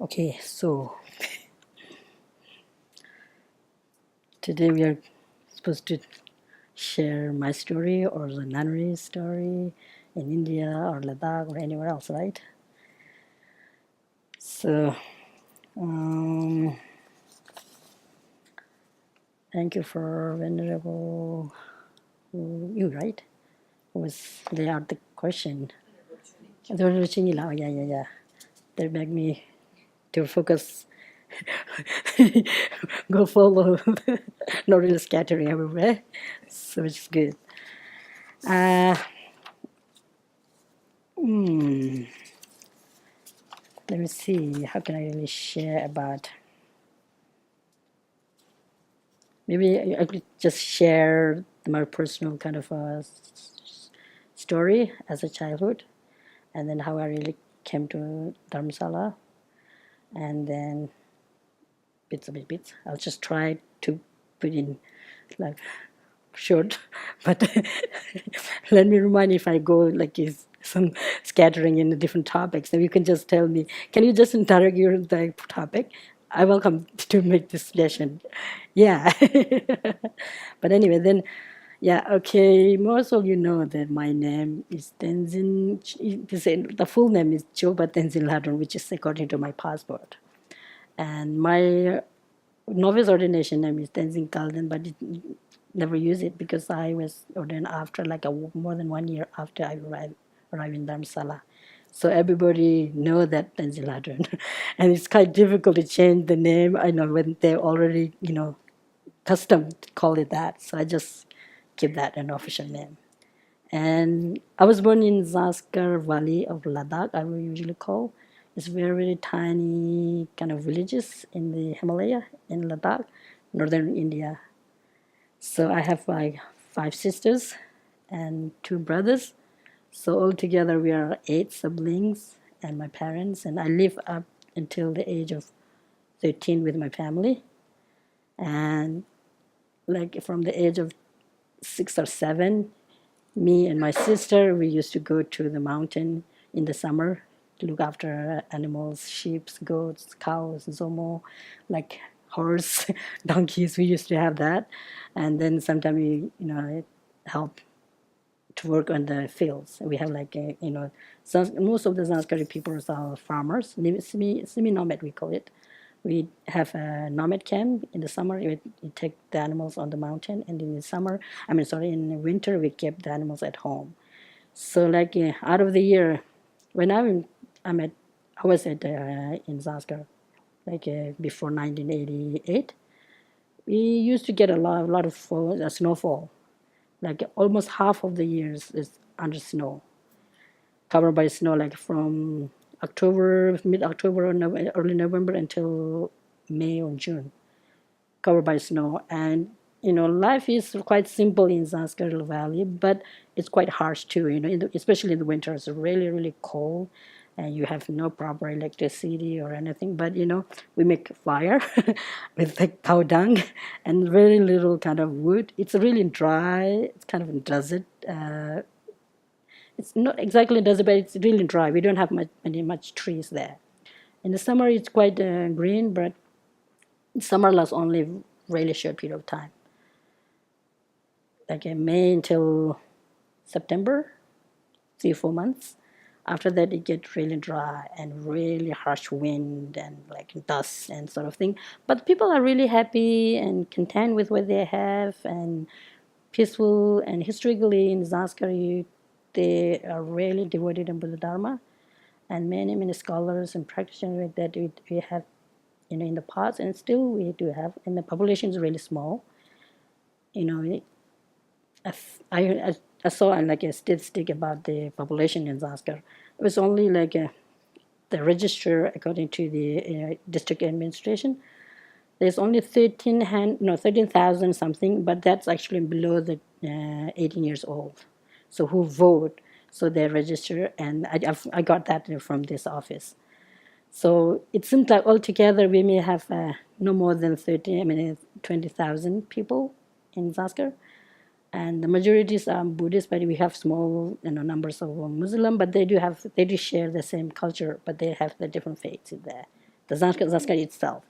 Okay, so today we are supposed to share my story or the nunnery story in India or Ladakh or anywhere else, right? So, um, thank you for Venerable you, right? Was they are the question. They were reaching you now. Yeah. They beg me to focus, go follow, not really scattering everywhere, so it's good. Uh, hmm, let me see, how can I really share about, maybe I could just share my personal kind of story as a childhood, and then how I really came to Dharamsala, and then bits. I'll just try to put in like short, but let me remind if I go like is some scattering in the different topics. Then you can just tell me. Can you just interrogate the topic? I welcome to make this suggestion. Yeah. But anyway, then yeah, okay. Most of you know that my name is Tenzin. The full name is Chopa Tenzin Lhadron, which is according to my passport. And my novice ordination name is Tenzin Kalden, but it never use it because I was ordained after like more than 1 year after I arrived in Dharamsala. So everybody know that Tenzin Lhadron. And it's quite difficult to change the name. I know when they're already, custom to call it that. So I just keep that an official name. And I was born in Zanskar Valley of Ladakh, I will usually call. It's very tiny kind of villages in the Himalaya in Ladakh, northern India. So I have like 5 sisters and 2 brothers. So altogether we are 8 siblings and my parents. And I live up until the age of 13 with my family. And like from the age of 6 or 7, me and my sister, we used to go to the mountain in the summer to look after animals, sheep, goats, cows, zomo, like horse, donkeys. We used to have that, and then sometimes we, help to work on the fields. We have like most of the Sanskrit people are farmers, semi-nomad we call it. We have a nomad camp in the summer. We take the animals on the mountain, and in the summer, in the winter, we keep the animals at home. So, like out of the year, when I'm at, I was at in Zanskar, like before 1988, we used to get a lot of snowfall. Like almost half of the years is under snow, covered by snow, like from October, mid-October or early November until May or June, covered by snow. And life is quite simple in Zanskar Valley, but it's quite harsh too. Especially in the winter, it's really really cold, and you have no proper electricity or anything. But we make fire with the cow dung and very little kind of wood. It's really dry. It's kind of a desert. It's not exactly desert, but it's really dry. We don't have much trees there. In the summer, it's quite green, but summer lasts only really short period of time, like May until September, 3 or 4 months. After that, it gets really dry and really harsh wind and like dust and sort of thing. But people are really happy and content with what they have and peaceful. And historically in Zanskar, they are really devoted to Buddha Dharma. And many scholars and practitioners that we have in the past, and still we do have, and the population is really small. You know, I saw like a statistic about the population in Zanskar. It was only like the register according to the district administration. There's only 13,000 something, but that's actually below the 18 years old. So who vote? So they register, and I got that from this office. So it seems like altogether we may have no more than 20,000 people in Zanskar, and the majorities are Buddhist, but we have small numbers of Muslim, but they do share the same culture, but they have the different faiths in there. the Zanskar itself.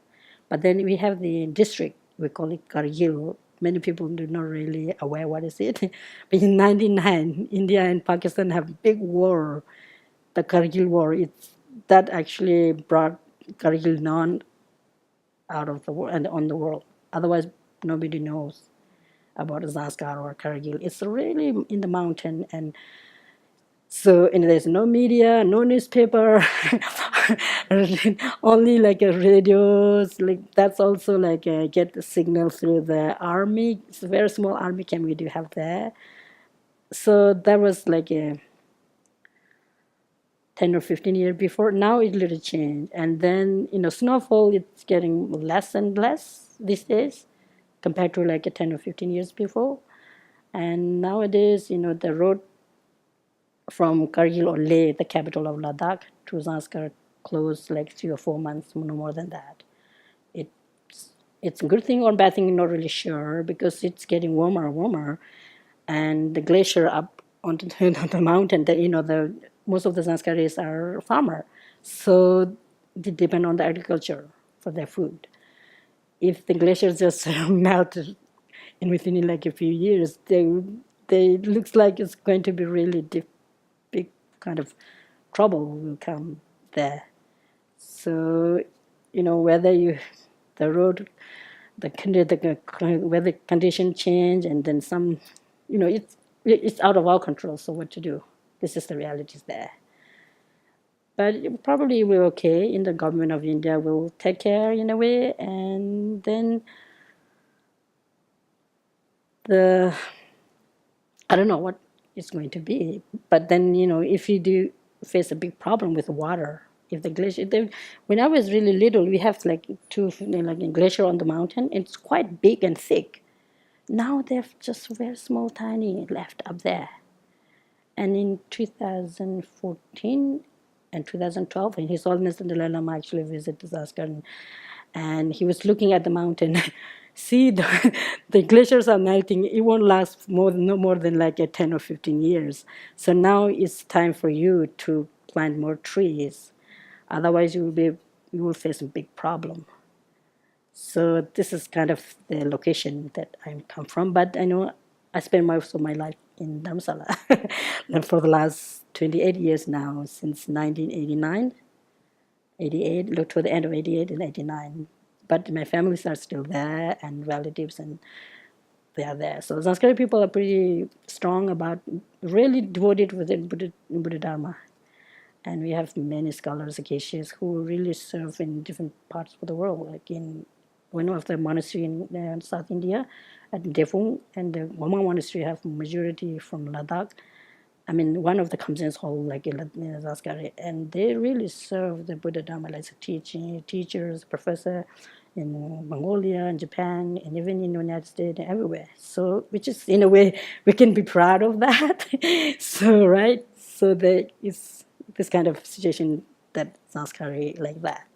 But then we have the district, we call it Kargil. Many people do not really aware what is it. But in 1999, India and Pakistan have big war, the Kargil war. That actually brought Kargil known out of the world and on the world. Otherwise, nobody knows about Zanskar or Kargil. It's really in the mountain, and so there's no media, no newspaper, only like a radios. Like that's also like get the signal through the army. It's a very small army camp we do have there. So that was like a 10 or 15 years before. Now it little changed, and then snowfall it's getting less and less these days compared to like a 10 or 15 years before. And nowadays, the road from Kargil or Leh, the capital of Ladakh, to Zanskar closed like 3 or 4 months, no more than that. It's a good thing or bad thing, not really sure, because it's getting warmer and warmer, and the glacier up onto the mountain. The most of the Zanskaris are farmer, so they depend on the agriculture for their food. If the glaciers just melt in within like a few years, they looks like it's going to be really big kind of trouble will come there. So, whether the road, the weather condition change, and then some, it's out of our control. So what to do? This is the realities there. But probably we're okay. In the government of India will take care in a way, and then I don't know what it's going to be. But then, if you do face a big problem with water, if the glacier, when I was really little, we have like like a glacier on the mountain. It's quite big and thick. Now they're just very small, tiny left up there. And in 2014 and 2012, when His Holiness the Dalai Lama actually visited Zanskar, and he was looking at the mountain. See, the glaciers are melting. It won't last no more than like 10 or 15 years. So now it's time for you to plant more trees. Otherwise, you will face a big problem. So this is kind of the location that I come from. But I know I spent most of my life in Dharamsala for the last 28 years now, since 1989. 88, look to the end of 88 and 89. But my families are still there, and relatives, and they are there. So Zanskari people are pretty strong about, really devoted within Buddha Dharma. And we have many scholars, Geshes, who really serve in different parts of the world, like in one of the monastery in South India, at Defung, and the Goma monastery have majority from Ladakh. I mean, one of the Kamsins hold like Zanskari, and they really serve the Buddha Dharma as a teachers, professor in Mongolia, and Japan, and even in the United States, and everywhere. So, which is in a way we can be proud of that. So, right? So there is this kind of situation that Zanskari like that.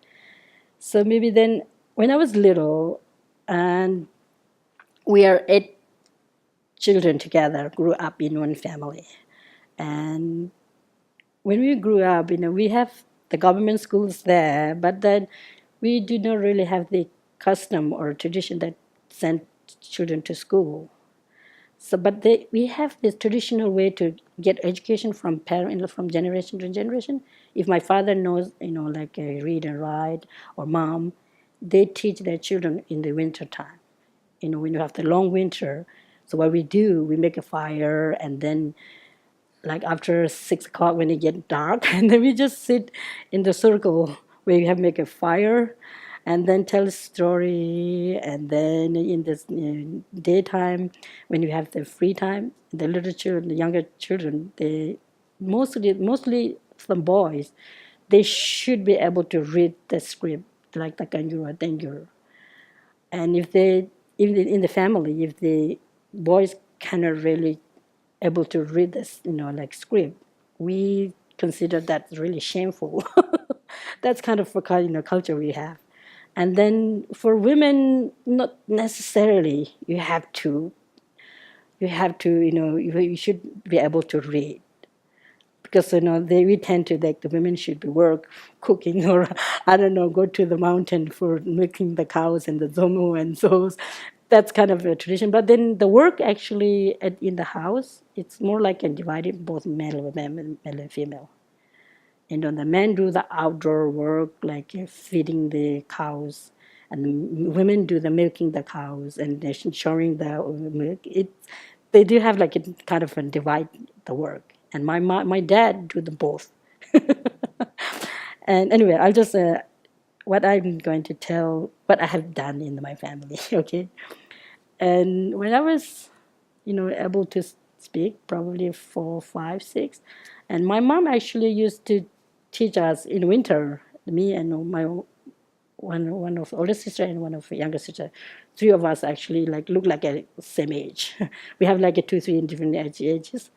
So maybe then, when I was little, and we are 8 children together, grew up in one family. And when we grew up, we have the government schools there, but then we do not really have the custom or tradition that send children to school. So, but we have this traditional way to get education from from generation to generation. If my father knows, like read and write, or mom, they teach their children in the winter time. When you have the long winter. So what we do, we make a fire, and then like after 6 o'clock when it gets dark, and then we just sit in the circle where we have make a fire, and then tell a story. And then in this daytime, when you have the free time, the little children, the younger children, they mostly some boys, they should be able to read the script like the Kanjur or Tengur. And if they, even in the family, if the boys cannot really able to read this, like script, we consider that really shameful. That's kind of a culture we have. And then for women, not necessarily. You should be able to read, because we tend to like the women should be work cooking or I don't know, go to the mountain for milking the cows and the zomo and so that's kind of a tradition. But then the work actually in the house, it's more like a divided both male and female. And the men do the outdoor work like feeding the cows, and the women do the milking the cows and ensuring the milk. They do have like a kind of a divide the work, and my dad do the both. And anyway, I'll just what I'm going to tell what I have done in my family. Okay, and when I was able to speak, probably 4, 5, 6, and my mom actually used to teach us in winter. Me and my one of older sister and one of younger sister, three of us actually like look like a same age. We have like a 2, 3 different ages.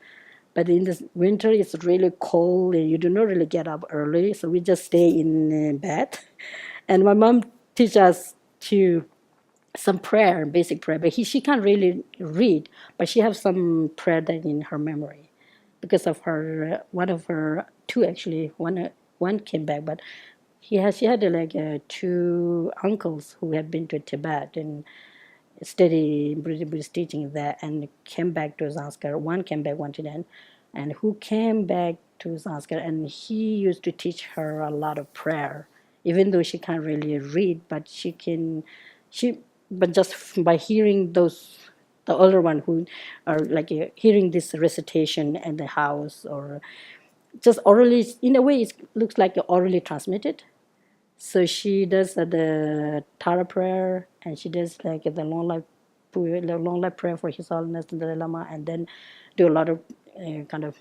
But in this winter, it's really cold and you do not really get up early, so we just stay in bed. And my mom teach us to some prayer, basic prayer, but she can't really read, but she has some prayer that in her memory, because of her one of her two actually one came back, but she had like two uncles who had been to Tibet and study Buddhist teaching there and came back to Zanskar. One came back one to then, and who came back to Zanskar, and he used to teach her a lot of prayer, even though she can't really read, but she but just by hearing those the older one who are like hearing this recitation in the house or just orally, in a way it looks like orally transmitted. So she does the Tara prayer, and she does like the long life prayer for His Holiness the Dalai Lama, and then do a lot of kind of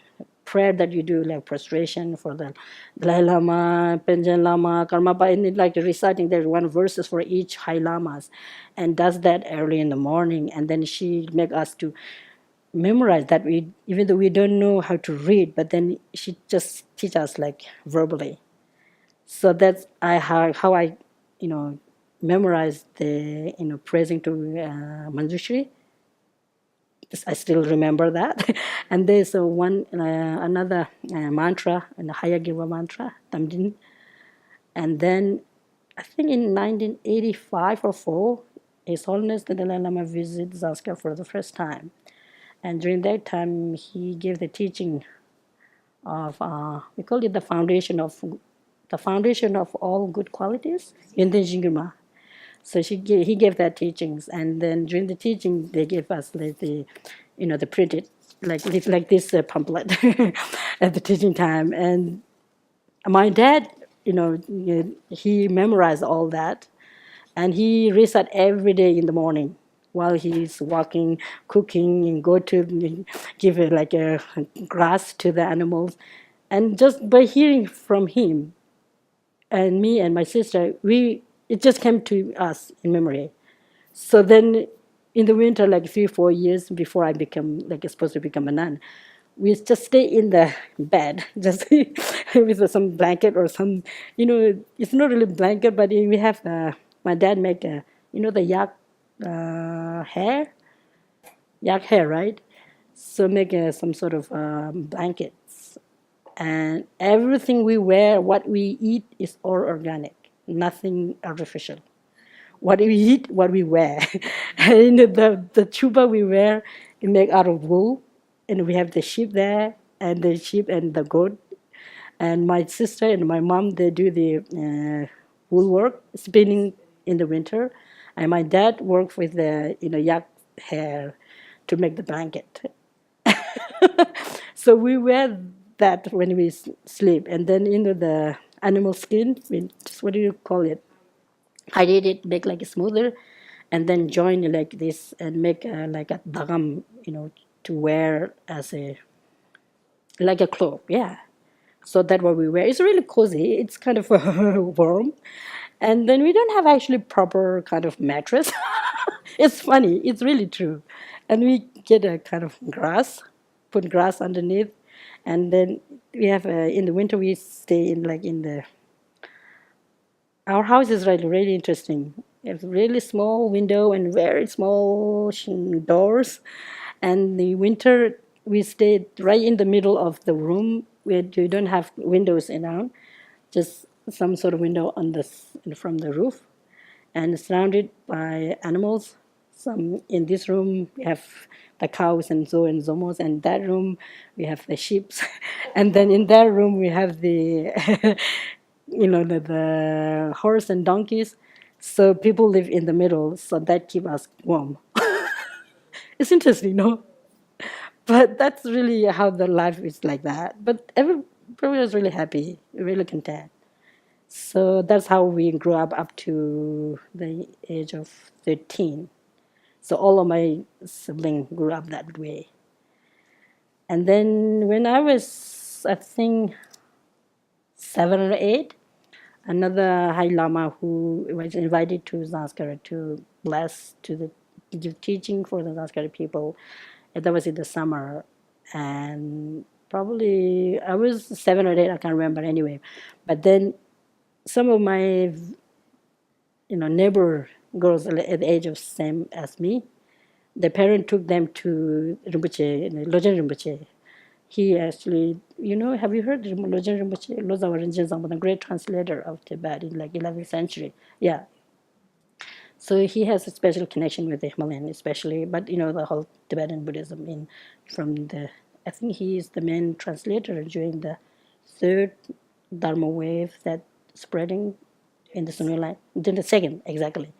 prayer that you do like prostration for the Dalai Lama, Penjen Lama, Karmapa, and like reciting there one verses for each high lamas, and does that early in the morning, and then she make us to memorize that we even though we don't know how to read, but then she just teach us like verbally. So that's how I, memorized the praising to Manjushri. I still remember that. And there's one another mantra, and the Hayagriva mantra, Tamdin. And then I think in 1985 or 4, His Holiness the Dalai Lama visited Zanskar for the first time. And during that time, he gave the teaching of we call it the foundation of all good qualities in the Jinguma. So he gave that teachings, and then during the teaching they gave us like the printed like this pamphlet at the teaching time. And my dad, he memorized all that, and he recite every day in the morning while he's walking, cooking, and go to give like a grass to the animals, and just by hearing from him, and me and my sister, it just came to us in memory. So then, in the winter, like 3, 4 years before I become like supposed to become a nun, we just stay in the bed, just with some blanket or some, it's not really blanket, but we have my dad make the hair, yak hair, right? So make some sort of blankets, and everything we wear, what we eat is all organic, nothing artificial. What we eat, what we wear. And the chupa we wear is made out of wool, and we have the sheep there, and the sheep and the goat. And my sister and my mom, they do the wool work, spinning in the winter, and my dad works with the yak hair to make the blanket. So we wear that when we sleep, and then the animal skin. What do you call it? I did it make like smoother, and then join like this and make like a dagam, to wear as a like a cloak. Yeah. So that's what we wear. It's really cozy. It's kind of warm, and then we don't have actually proper kind of mattress. It's funny. It's really true, and we get a kind of grass, put grass underneath, and then we have in the winter we stay in like in the. Our house is really interesting. It's really small window and very small doors. And the winter we stayed right in the middle of the room where you don't have windows around, just some sort of window on from the roof, and surrounded by animals. Some in this room we have the cows and zo and zomos, and that room we have the sheep, and then in that room we have the the horse and donkeys. So people live in the middle, so that keep us warm. It's interesting, no? But that's really how the life is like that. But everybody was really happy, really content. So that's how we grew up to the age of 13. So all of my siblings grew up that way. And then when I was, I think, 7 or 8, another High Lama who was invited to Zanskar to bless, to the give teaching for the Zanskar people. And that was in the summer. And probably I was 7 or 8, I can't remember anyway. But then some of my neighbor girls at the age of same as me, the parent took them to Rinpoche, Lhadron Rinpoche. He actually, have you heard Lhadron Rinpoche? Losar Rinpoche, the great translator of Tibet in like 11th century. Yeah. So he has a special connection with the Himalayan, especially, but the whole Tibetan Buddhism I think he is the main translator during the third Dharma wave that spreading in the Sunni line. The second, exactly.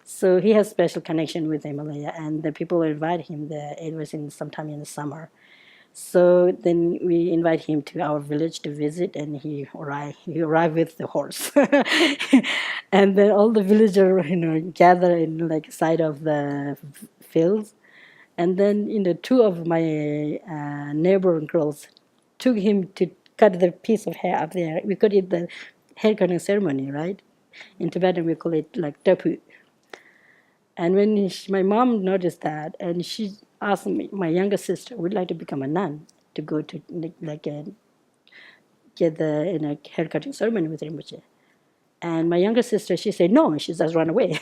So he has special connection with Himalaya, and the people invite him there. It was in sometime in the summer. So then we invite him to our village to visit, and he arrived with the horse, and then all the villagers gather in like side of the fields, and then two of my neighbor girls took him to cut the piece of hair up there. We call it the hair cutting ceremony, right? In Tibetan we call it like tapu. And when my mom noticed that, and she asked me, my younger sister would like to become a nun to go to get the haircutting ceremony with Rinpoche. And my younger sister, she said no, she just ran away.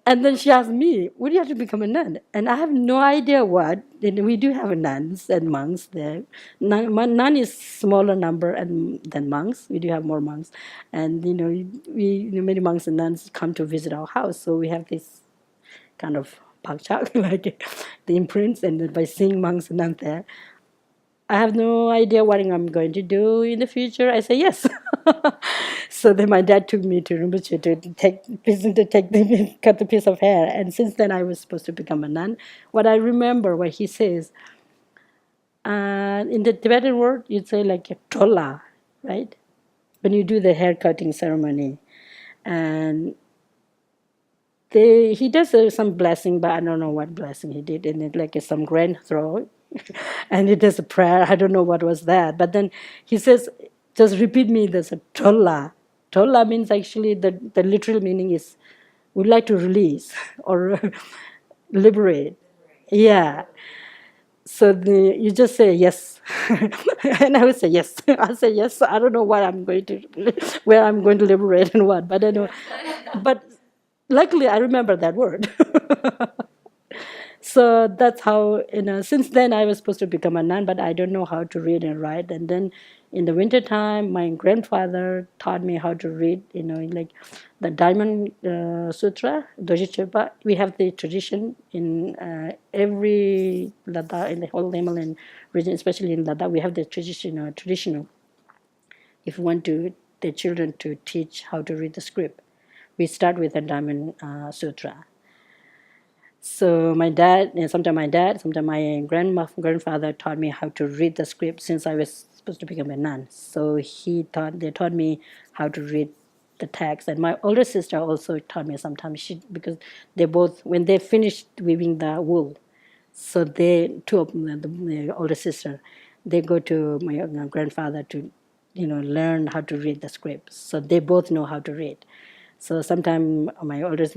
And then she asked me, would you have to become a nun? And I have no idea what. And we do have nuns and monks there. Nun is smaller number than monks. We do have more monks. And, many monks and nuns come to visit our house. So we have this kind of pakchak, like the imprints. And by seeing monks and nuns there, I have no idea what I'm going to do in the future. I say yes. So then my dad took me to Rinpoche to cut the piece of hair. And since then I was supposed to become a nun. What I remember, what he says, in the Tibetan word, you'd say like a tola, right? When you do the hair cutting ceremony. And he does some blessing, but I don't know what blessing he did. And it like some grand throw. And he does a prayer. I don't know what was that. But then he says, just repeat me this, tolla. Tolla means actually the literal meaning is would like to release or liberate. Yeah. So you just say yes. And I would say yes. I say yes. I don't know what where I'm going to liberate and what. But I know. But luckily I remember that word. So that's how, since then I was supposed to become a nun, but I don't know how to read and write. And then in the wintertime, my grandfather taught me how to read, like the Diamond Sutra, Doji Chopa. We have the tradition in every Ladakh, in the whole Himalayan region, especially in Ladakh, we have the traditional. If you want the children to teach how to read the script, we start with the Diamond Sutra. So sometimes my grandfather taught me how to read the script since I was supposed to become a nun. So they taught me how to read the text. And my older sister also taught me sometimes, because they both, when they finished weaving the wool, so two of them, the older sister, they go to my grandfather to, learn how to read the script. So they both know how to read. So sometimes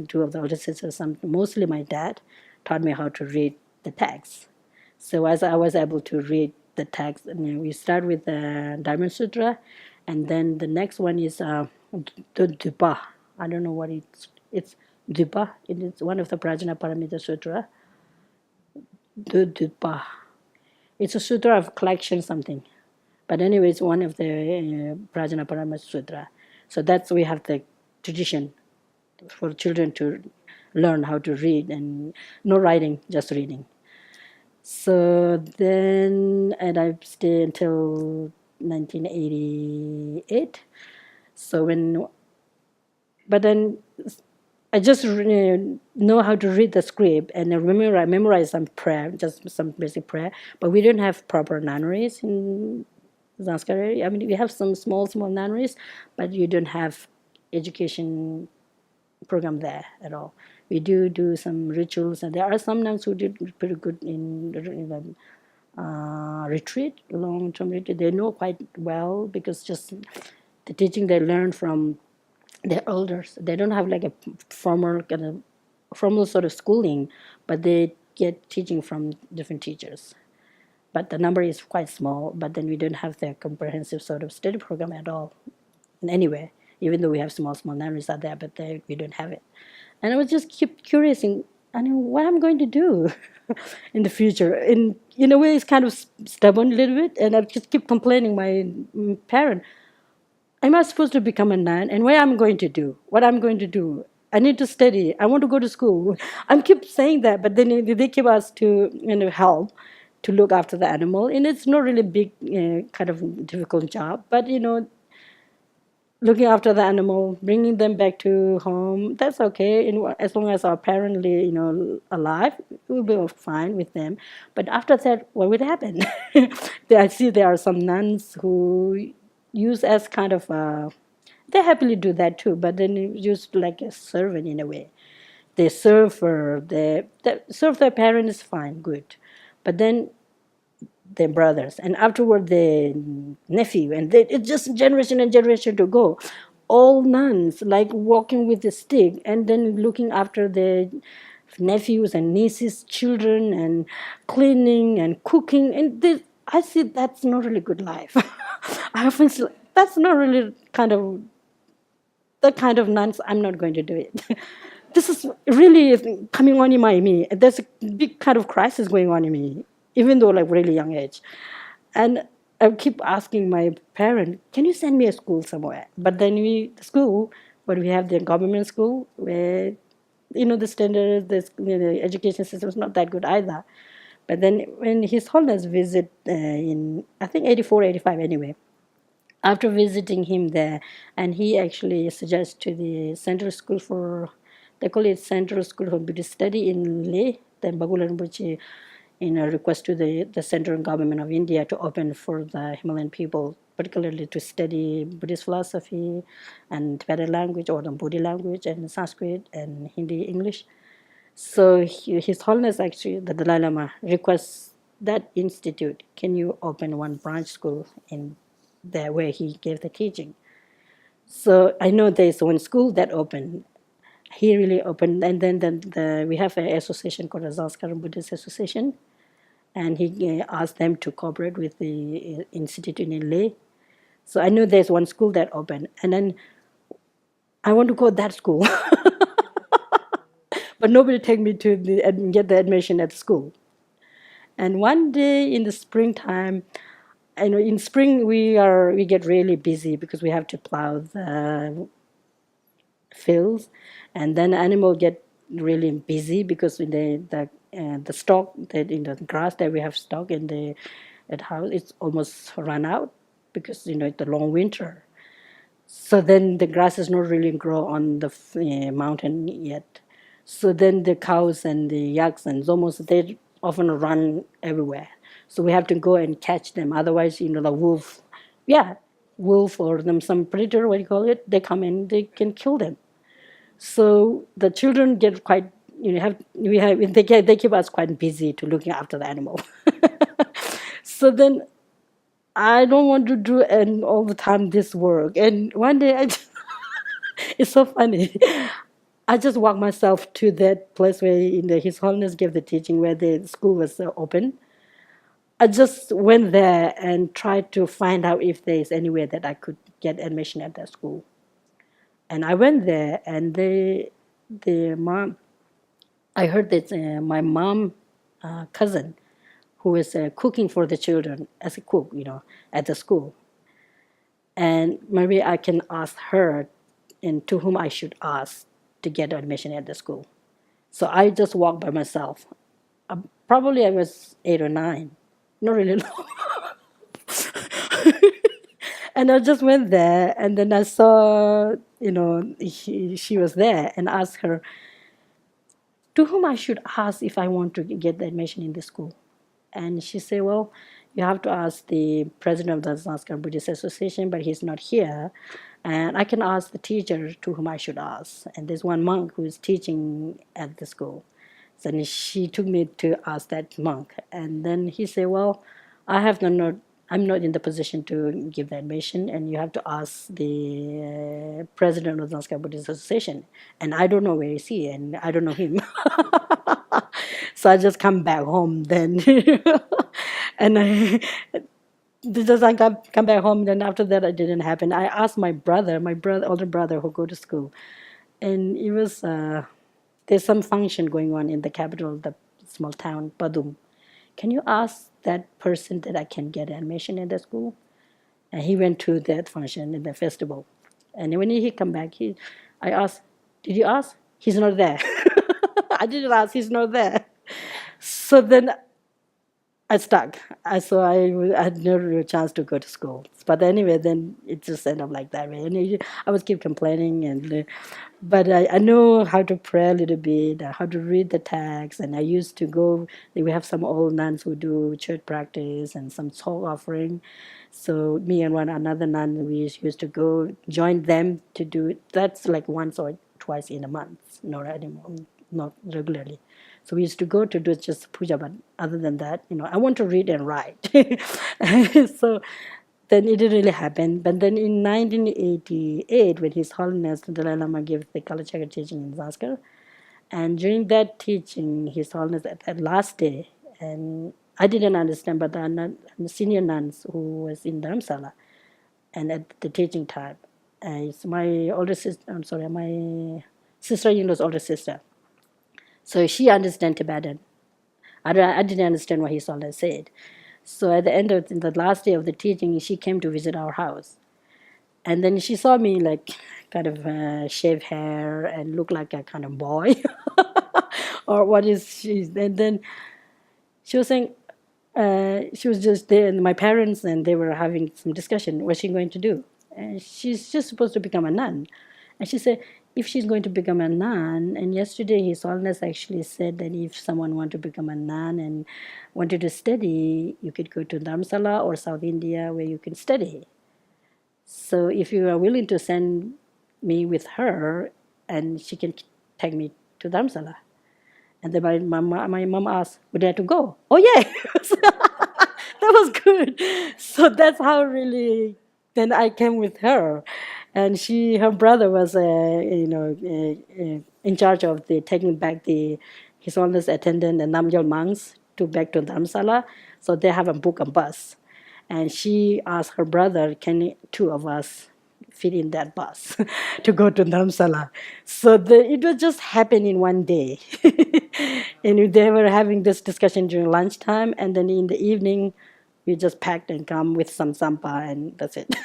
two of the older sisters, mostly my dad, taught me how to read the text. So as I was able to read the text, we start with the Diamond Sutra, and then the next one is the Dupa. I don't know what it's Dupa. It's one of the Prajna Paramita Sutra. The Dupa. It's a sutra of collection something. But anyway, it's one of the Prajnaparama Sutra. So that's we have the tradition for children to learn how to read and no writing, just reading. So then, and I stayed until 1988. So when, but then I just know how to read the script and I memorize some prayer, just some basic prayer. But we don't have proper nunneries in Zanskar. I mean, we have some small nunneries, but you don't have education program there at all. We do some rituals, and there are some nuns who did pretty good in retreat, long-term retreat. They know quite well because just the teaching they learn from their elders. They don't have like a formal sort of schooling, but they get teaching from different teachers. But the number is quite small. But then we don't have the comprehensive sort of study program at all, in anywhere. Even though we have small nunneries out there, but we don't have it. And I was just keep curious I know what I'm going to do in the future. In a way, it's kind of stubborn a little bit, and I just keep complaining my parent. Am I supposed to become a nun? And what I'm going to do? What I'm going to do? I need to study. I want to go to school. I keep saying that, but then they keep us to help to look after the animal, and it's not really big kind of difficult job. But looking after the animal, bringing them back to home, that's okay. As long as our parents, alive, we'll be fine with them. But after that, what would happen? I see there are some nuns who use as kind of they happily do that too, but then use like a servant in a way. They serve they serve their parents fine, good, but then their brothers, and afterward their nephew, and it's just generation and generation to go. All nuns like walking with a stick and then looking after their nephews and nieces, children, and cleaning and cooking. And I see that's not really good life. I often say that's not really the kind of nuns. I'm not going to do it. This is really coming on in me. There's a big kind of crisis going on in me, even though like really young age. And I keep asking my parent, can you send me a school somewhere? But then the school, but we have the government school where, the standard, the education system is not that good either. But then when His Holiness visit in, I think 84, 85 anyway, after visiting him there, and he actually suggests to the Central School for, they call it Central School for Buddhist Study in Leh, then Bagulan Buchi, in a request to the central government of India to open for the Himalayan people, particularly to study Buddhist philosophy and Tibetan language or the Budi language and Sanskrit and Hindi, English. So His Holiness actually, the Dalai Lama, requests that institute, can you open one branch school in there where he gave the teaching. So I know there's one school that opened. He really opened, and then we have an association called the Zanskar Buddhist Association, and he asked them to cooperate with the institute in Leh. So I know there's one school that opened, and then I want to go to that school, but nobody take me to get the admission at the school. And one day in the springtime, I know in spring we get really busy because we have to plow the fields, and then animals get really busy because the stock that in the grass that we have stock in the at house, it's almost run out because it's the long winter. So then the grass is not really grow on the mountain yet. So then the cows and the yaks and zomos, they often run everywhere. So we have to go and catch them. Otherwise, the wolf, yeah, wolf or some predator, what do you call it? They come in, they can kill them. So the children get quite, they keep us quite busy to looking after the animal. So then I don't want to do all the time this work. And one day it's so funny. I just walked myself to that place where His Holiness gave the teaching where the school was open. I just went there and tried to find out if there is any way that I could get admission at that school. And I went there, and the mom, I heard that my mom cousin, who was cooking for the children as a cook, at the school. And maybe I can ask her and to whom I should ask to get admission at the school. So I just walked by myself. Probably I was 8 or 9, not really long. And I just went there, and then I saw, she was there, and asked her to whom I should ask if I want to get the admission in the school. And she said, well, you have to ask the president of the Sanskrit Buddhist Association, but he's not here. And I can ask the teacher to whom I should ask. And there's one monk who is teaching at the school. So then she took me to ask that monk. And then he said, well, I'm not in the position to give the admission, and you have to ask the president of the Sanskrit Buddhist Association. And I don't know where is he, and I don't know him. So I just come back home then. And I come back home. Then after that, it didn't happen. I asked my older brother who go to school, and it was there's some function going on in the capital of the small town, Padum. Can you ask that person that I can get admission in the school? And he went to that function in the festival. And when he come back, I asked, did you ask? He's not there. I didn't ask, he's not there. So then I stuck. I had no real chance to go to school. But anyway, then it just ended up like that way. And I was keep complaining, but I know how to pray a little bit, how to read the text, and I used to go. We have some old nuns who do church practice and some soul offering. So me and another nun, we used to go join them to do it. That's like once or twice in a month, not anymore, not regularly. So we used to go to do just puja, but other than that, I want to read and write. So then it didn't really happen. But then in 1988, when His Holiness the Dalai Lama gave the Kalachakra teaching in Zanskar, and during that teaching, His Holiness at that last day, and I didn't understand, but the senior nuns who was in Dharamsala, and at the teaching time, it's my older sister. I'm sorry, my sister-in-law's older sister. So she understands Tibetan. I didn't understand what His Holiness said. So at the end of the last day of the teaching, she came to visit our house. And then she saw me like kind of shaved hair and look like a kind of boy. Or what is she? And then she was saying, she was just there, and my parents, and they were having some discussion. What's she going to do? And she's just supposed to become a nun. And she said, if she's going to become a nun, and yesterday His Holiness actually said that if someone want to become a nun and wanted to study, you could go to Dharamsala or South India where you can study. So if you are willing to send me with her, and she can take me to Dharamsala. And then my mom asked, would I have to go? Oh, yeah. That was good. So that's how really, then I came with her. And her brother was, in charge of taking back His Holiness attendant and Namgyal monks back to Dharamsala. So they have a book a bus. And she asked her brother, can two of us fit in that bus to go to Dharamsala? So it was just happened in one day. And they were having this discussion during lunchtime, and then in the evening, we just packed and come with some sampa, and that's it.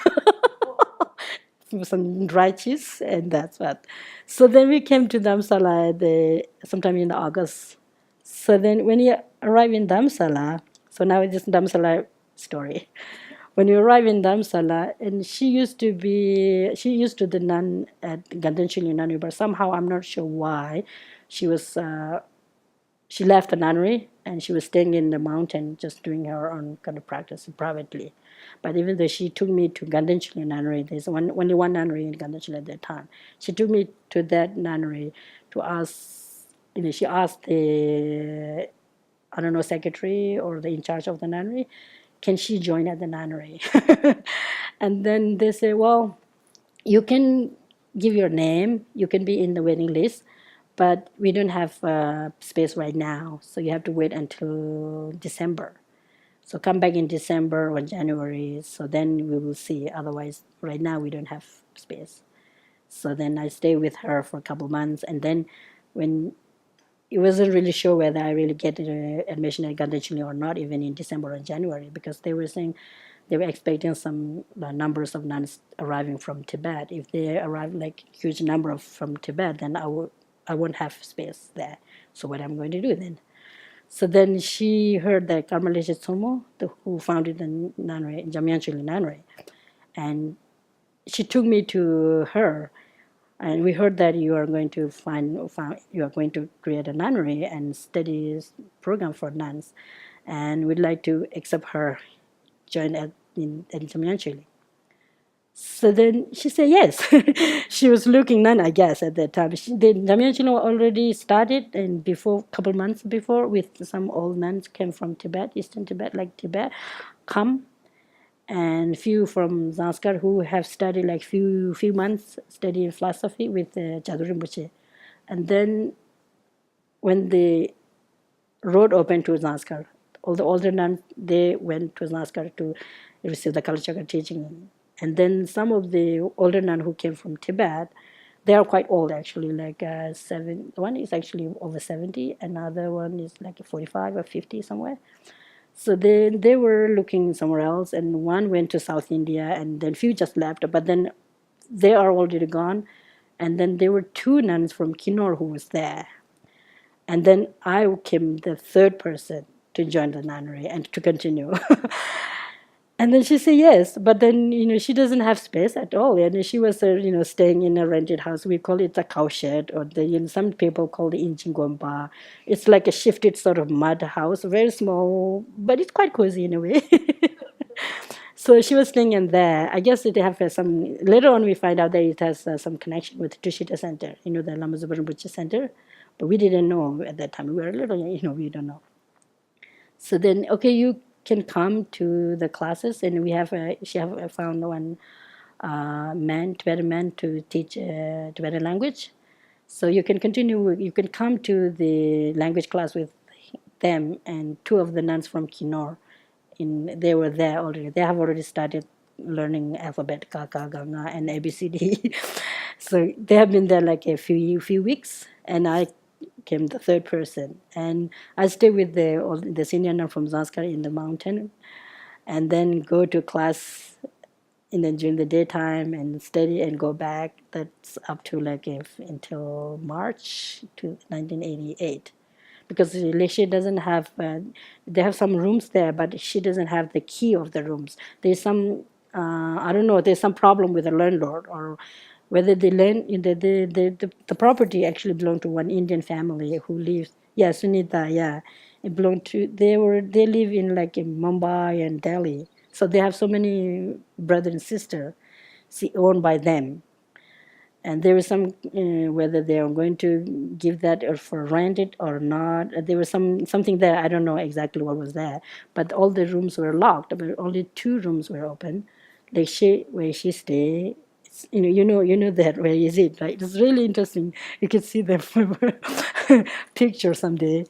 Some dry cheese, and that's what. So then we came to Dharamsala sometime in August. So then when you arrive in Dharamsala, so now it's just Dharamsala story. When you arrive in Dharamsala, and she used to the nun at Gandanchili Nunnery, but somehow I'm not sure why she left the nunnery and she was staying in the mountain just doing her own kind of practice privately. But even though she took me to Gandanchili Nunnery, there's only one nunnery in Gandanchili at that time. She took me to that nunnery to ask, she asked the, I don't know, secretary or the in charge of the nunnery, can she join at the nunnery? And then they say, well, you can give your name, you can be in the waiting list, but we don't have space right now, so you have to wait until December. So come back in December or January, so then we will see. Otherwise, right now we don't have space. So then I stay with her for a couple months, and then when it wasn't really sure whether I really get admission at Gandhachuli or not, even in December or January, because they were saying they were expecting some numbers of nuns arriving from Tibet. If they arrive like huge number of from Tibet, then I won't have space there. So what I'm going to do then? So then she heard that Karmalisha Tsomo, who founded the nunnery, Jamyanchuli nunnery, and she took me to her. And we heard that you are going to you are going to create a nunnery and study program for nuns, and we'd like to accept her join at Jamyanchuli. So then she said yes. She was looking nun, I guess, at that time. The Jamyanchuli already started, and before, couple months before, with some old nuns came from Tibet, Eastern Tibet, like Tibet, come, and few from Zanskar who have studied like few months studying philosophy with Chadur Rinpoche. And then when the road opened to Zanskar, all the older nuns, they went to Zanskar to receive the Kalachakra teaching. And then some of the older nuns who came from Tibet, they are quite old actually, like one is actually over 70, another one is like 45 or 50 somewhere. So they were looking somewhere else, and one went to South India, and then few just left. But then they are already gone, and then there were two nuns from Kinor who was there, and then I came the third person to join the nunnery and to continue. And then she said yes, but then she doesn't have space at all, and she was staying in a rented house. We call it a cow shed, or some people call it inchingomba. It's like a shifted sort of mud house, very small, but it's quite cozy in a way. So she was staying in there. I guess it have some. Later on, we find out that it has some connection with Tushita Center, the Lama Zopa Center, but we didn't know at that time. We were a little, we don't know. So then, okay, you can come to the classes, and she have found one Tibetan man to teach Tibetan language. So you can continue. You can come to the language class with them, and two of the nuns from Kinor. They were there already. They have already started learning alphabet, Kaka, Ganga, and ABCD. So they have been there like a few weeks, and I came the third person. And I stay with the senior nun from Zanskar in the mountain, and then go to class during the daytime and study and go back. That's up to until March to 1988. Because Leshe doesn't have, they have some rooms there, but she doesn't have the key of the rooms. There's some, I don't know, there's some problem with the landlord, or whether the property actually belonged to one Indian family who lives, yeah, Sunita, yeah. It belonged to, they live in Mumbai and Delhi. So they have so many brother and sister owned by them. And there was some whether they are going to give that or for rent it or not. There was something there. I don't know exactly what was there, but all the rooms were locked. But only two rooms were open. Where she stay. You know that where is it? Right? It's really interesting. You can see the picture someday.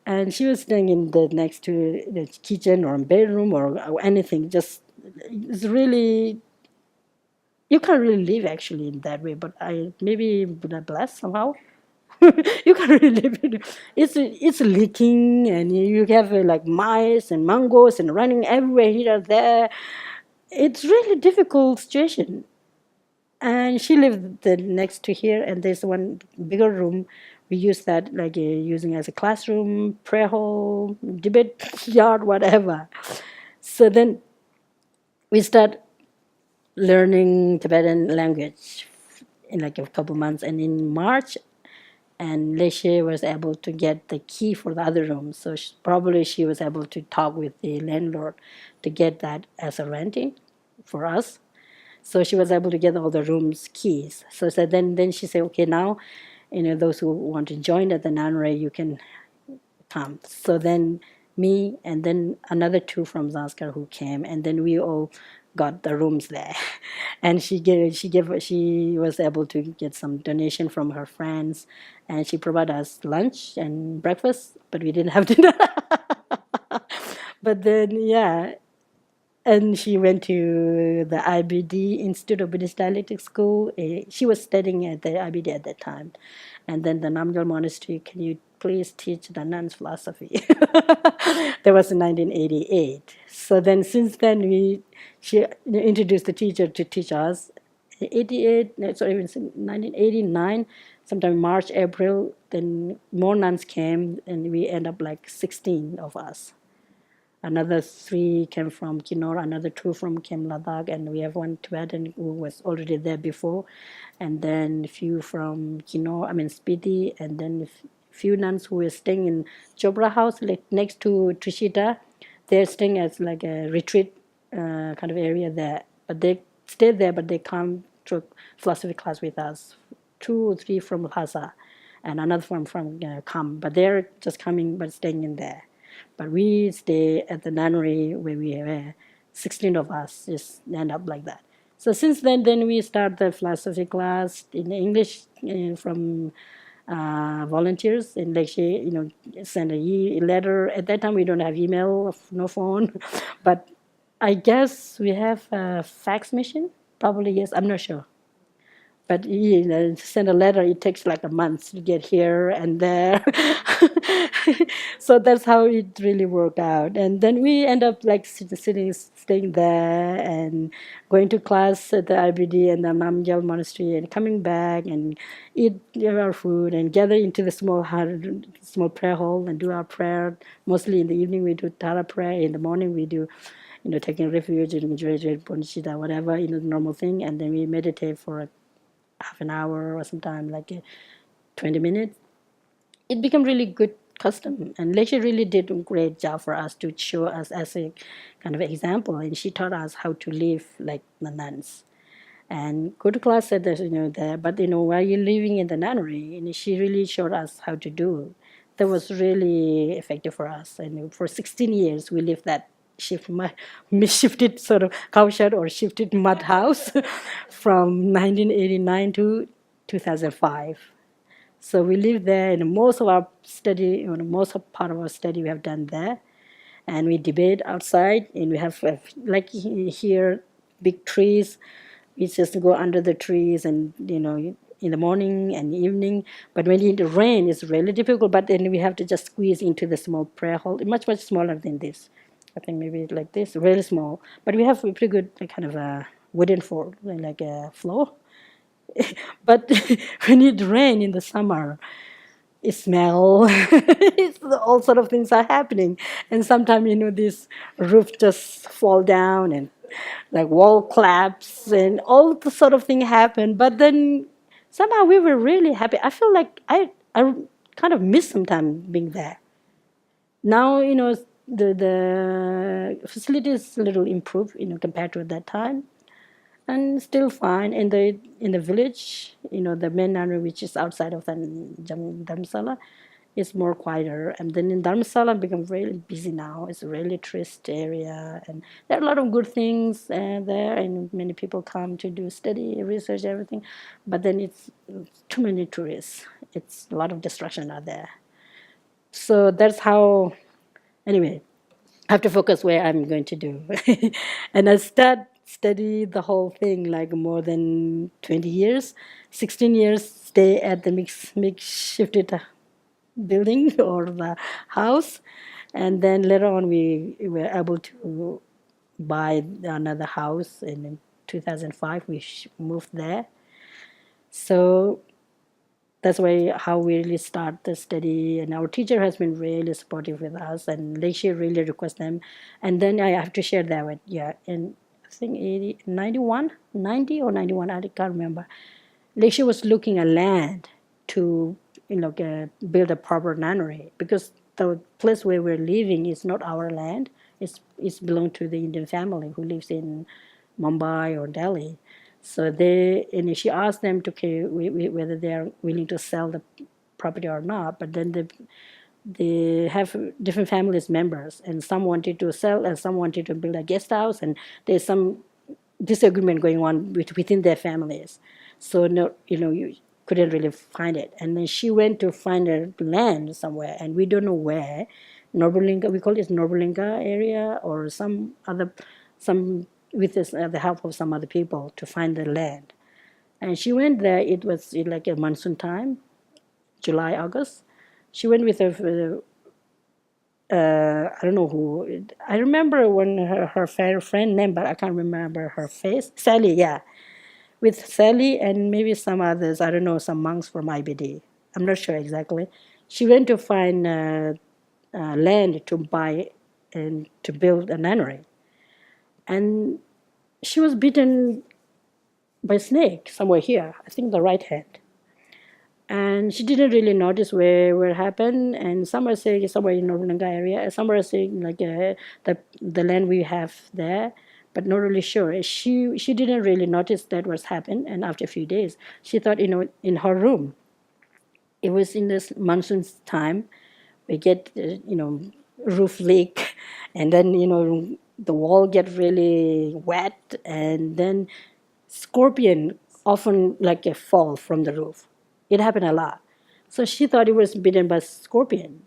And she was staying in the next to the kitchen or bedroom or anything. Just it's really, you can't really live actually in that way, but I maybe blessed somehow. You can't really live in it. It's leaking, and you have mice and mangoes and running everywhere here and there. It's really difficult situation. And she lived the next to here, and there's one bigger room. We use that using as a classroom, prayer hall, debate yard, whatever. So then we start learning Tibetan language in a couple months, and in March, and Leshe was able to get the key for the other room. So probably she was able to talk with the landlord to get that as a renting for us. So she was able to get all the rooms keys. So then she said, okay, now, those who want to join at the nunnery, you can come. So then me and then another two from Zanskar who came, and then we all got the rooms there. And she was able to get some donation from her friends, and she provided us lunch and breakfast, but we didn't have dinner. But then, yeah, And she went to the IBD, Institute of Buddhist Dialectic School. She was studying at the IBD at that time. And then the Namgyal Monastery, can you please teach the nuns philosophy? That was in 1988. So then since then, she introduced the teacher to teach us. 88, no, sorry, 1989, sometime March, April, then more nuns came, and we end up like 16 of us. Another 3 came from Kinor, another 2 from Kem Ladakh, and we have one Tibetan who was already there before, and then a few from Kinor, Spiti, and then a few nuns who were staying in Chopra house, like next to Trishita. They're staying as like a retreat kind of area there, but they stayed there, but they come to philosophy class with us. 2 or 3 from Lhasa, and another one from Kham, but they're just coming but staying in there. But we stay at the nunnery where we were, 16 of us, just end up like that. So since then we start the philosophy class in English from volunteers in Geshe, send a letter. At that time we don't have email, no phone, but I guess we have a fax machine. Probably yes, I'm not sure. But to send a letter, it takes like a month to get here and there. So that's how it really worked out. And then we end up like staying there and going to class at the IBD and the Namgyal Monastery and coming back and eat our food and gather into the small prayer hall and do our prayer. Mostly in the evening we do Tara prayer. In the morning we do taking refuge in Bonishita, whatever, the normal thing. And then we meditate for half an hour or sometime like 20 minutes. It became really good custom, and Leche really did a great job for us to show us as a kind of example, and she taught us how to live like the nuns and go to class at there, but while you're living in the nunnery, and she really showed us how to do. That was really effective for us, and for 16 years we lived that shifted sort of cowshed or shifted mud house from 1989 to 2005. So we lived there, and most of our study, most of part of our study we have done there, and we debate outside, and we have like here big trees. We just go under the trees, and in the morning and evening. But when it rains, it's really difficult. But then we have to just squeeze into the small prayer hall, much smaller than this. I think maybe like this, really small. But we have a pretty good kind of a wooden floor, like a floor. But when it rains in the summer, it smell. It's all sort of things are happening, and sometimes this roof just fall down and like wall collapse and all the sort of thing happen. But then somehow we were really happy. I feel like I kind of miss sometimes being there. Now the facility is a little improved compared to that time, and still fine. In the village, the main nunnery, which is outside of the Dharamsala, is more quieter. And then in Dharamsala become really busy now. It's a really tourist area, and there are a lot of good things there, and many people come to do study, research, everything. But then it's too many tourists. It's a lot of distraction out there. So that's how. Anyway, I have to focus where I'm going to do. And I study the whole thing like more than 20 years. 16 years stay at the makeshifted building or the house. And then later on we were able to buy another house, and in 2005 we moved there. So that's why how we really start the study, and our teacher has been really supportive with us, and Leisha really request them. And then I have to share that with in I think 90 or 91, I can't remember. Leisha was looking at land to build a proper nunnery, because the place where we're living is not our land. It's belong to the Indian family who lives in Mumbai or Delhi. So she asked them whether they are willing to sell the property or not. But then they have different families members, and some wanted to sell and some wanted to build a guest house, and there's some disagreement going on within their families. So no, you couldn't really find it. And then she went to find a land somewhere, and we don't know where. Norbalinga, we call it Norbalinga area or some other some with this, the help of some other people to find the land. And she went there. It was like a monsoon time, July, August. She went with I don't know who. I remember when her friend name, but I can't remember her face. Sally, yeah, with Sally and maybe some others. I don't know, some monks from IBD. I'm not sure exactly. She went to find land to buy and to build a nunnery, and she was bitten by a snake somewhere here. I think the right hand. And she didn't really notice where it happened. And some are saying somewhere in Nobunaga area, and some are saying like the land we have there, but not really sure. She didn't really notice that was happened. And after a few days, she thought, in her room, it was in this monsoon time, we get roof leak, and then the wall get really wet, and then scorpion often like a fall from the roof. It happened a lot. So she thought it was bitten by scorpion.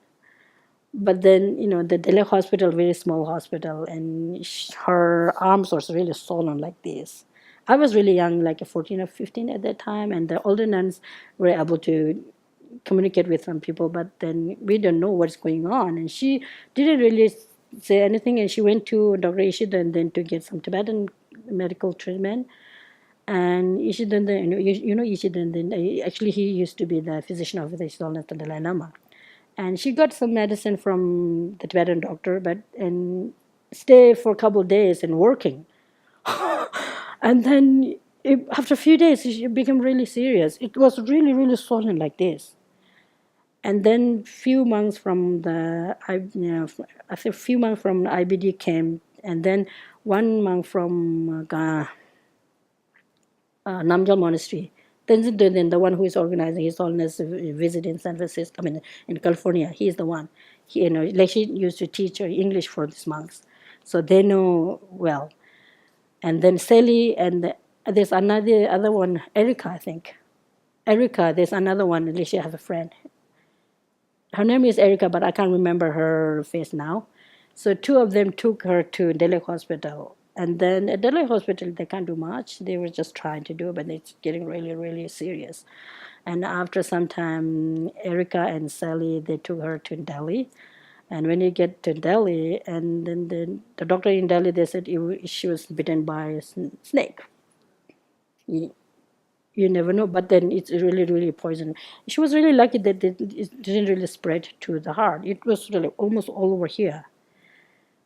But then, the Delhi hospital, very small hospital, and her arms was really swollen like this. I was really young, like a 14 or 15 at that time, and the older nuns were able to communicate with some people, but then we don't know what's going on. And she didn't really say anything, and she went to Dr. Ishida and then to get some Tibetan medical treatment. And Ishidanda, Ishidanda, actually he used to be the physician of the Ishidanda Dalai Lama. And she got some medicine from the Tibetan doctor, but and stay for a couple of days and working. And then after a few days, it became really serious. It was really, really swollen like this. And then few months from after a few months from IBD came, and then 1 month from Namgyal Monastery. Tenzin, the one who is organizing his holiness visit in San Francisco, in California, he is the one. Like she used to teach English for these monks, so they know well. And then Sally, and there's other one, Erica, I think. Erica, there's another one. At least she has a friend. Her name is Erica, but I can't remember her face now. So two of them took her to Delhi Hospital. And then at Delhi Hospital, they can't do much. They were just trying to do, but it's getting really, really serious. And after some time, Erica and Sally, they took her to Delhi. And when you get to Delhi, and then the doctor in Delhi, they said she was bitten by a snake. You never know, but then it's really, really poison. She was really lucky that it didn't really spread to the heart. It was really almost all over here.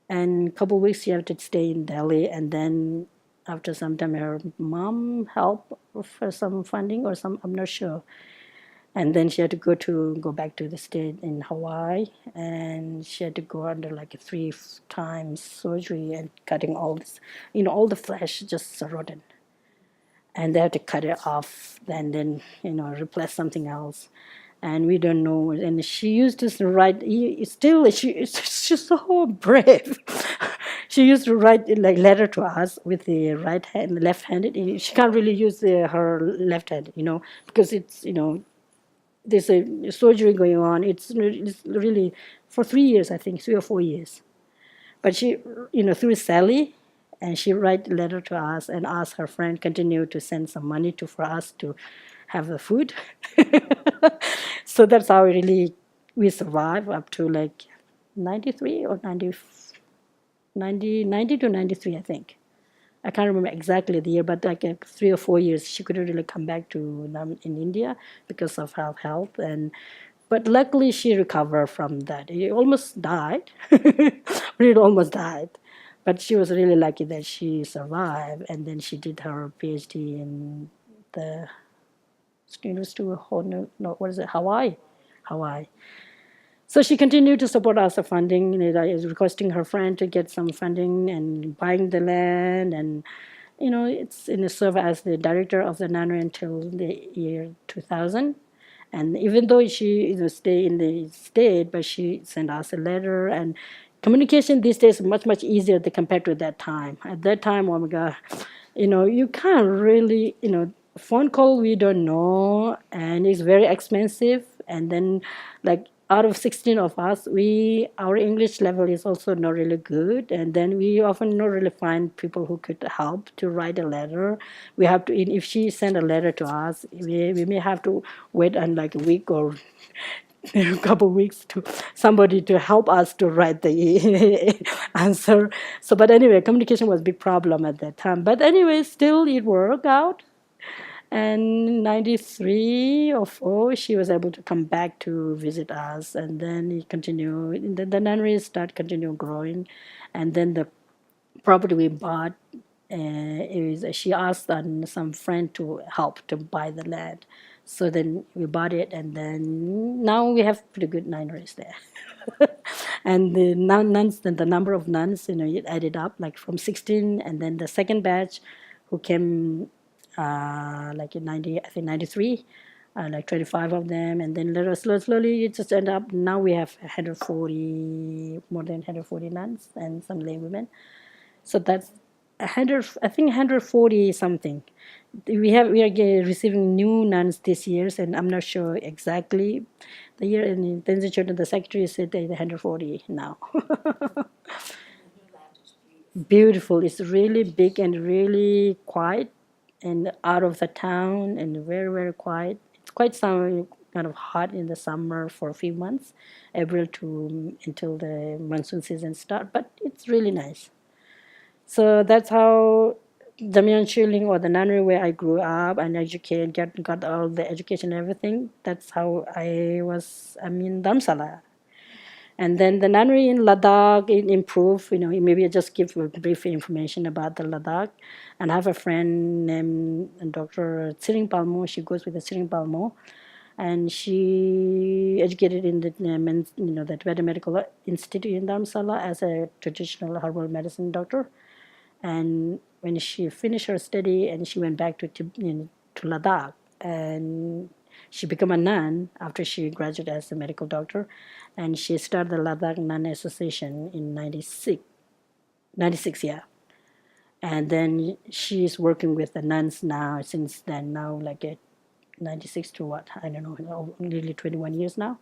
And a couple of weeks she had to stay in Delhi, and then after some time her mom helped for some funding or some, I'm not sure. And then she had to go back to the state in Hawaii, and she had to go under like a 3 times surgery and cutting all this, all the flesh just rotten. And they have to cut it off and then replace something else, and we don't know. And she used to write, she's so brave. She used to write like letter to us with the right hand, left-handed. She can't really use her left hand, because it's there's a surgery going on. It's really for 3 years, I think, 3 or 4 years. But she, through Sally, and she write a letter to us and ask her friend continue to send some money for us to have the food. So that's how we survive up to like 93 or 90 to 93, I think. I can't remember exactly the year, but like 3 or 4 years, she couldn't really come back to in India because of her health. But luckily, she recovered from that. It almost died. It almost died. But she was really lucky that she survived. And then she did her PhD in the University of Hawaii. Hawaii. So she continued to support us for funding, requesting her friend to get some funding and buying the land. And, it's in a serve as the director of the nunnery until the year 2000. And even though she stay in the state, but she sent us a letter. And communication these days is much, much easier compared to that time. At that time, oh my God, you can't really, phone call we don't know, and it's very expensive. And then like out of 16 of us, our English level is also not really good, and then we often not really find people who could help to write a letter. We have to, if she sent a letter to us, we may have to wait on like a week or a couple of weeks to somebody to help us to write the answer. So, but anyway, communication was a big problem at that time. But anyway, still it worked out. And 93 or 4, she was able to come back to visit us, and then it continued. The nunnery start continue growing, and then the property we bought is she asked some friend to help to buy the land. So then we bought it, and then now we have pretty good nunneries there. And the nuns, the number of nuns, it added up like from 16, and then the second batch who came like in 90, I think 93, like 25 of them, and then slowly it just ended up. Now we have 140, more than 140 nuns and some lay women. So that's 100, I think 140 something. We are receiving new nuns this year, and I'm not sure exactly the year. And Tenzin, the secretary, said they're 140 now. Beautiful. It's really big and really quiet, and out of the town, and very very quiet. It's quite some kind of hot in the summer for a few months, April to until the monsoon season start. But it's really nice. So that's how Damian Schilling, or the nunnery where I grew up and educated, got all the education and everything. That's how I'm in Dharamsala. And then the nunnery in Ladakh, it improved. Maybe I just give a brief information about the Ladakh. And I have a friend named Dr. Tsiring Palmo. She goes with the Tsiring Palmo. And she educated in the Tibetan Medical Institute in Dharamsala as a traditional herbal medicine doctor. And when she finished her study, and she went back to Ladakh, and she became a nun after she graduated as a medical doctor, and she started the Ladakh Nun Association in 96, 96, yeah. And then she's working with the nuns now since then, now like at 96 to what, I don't know, nearly 21 years now.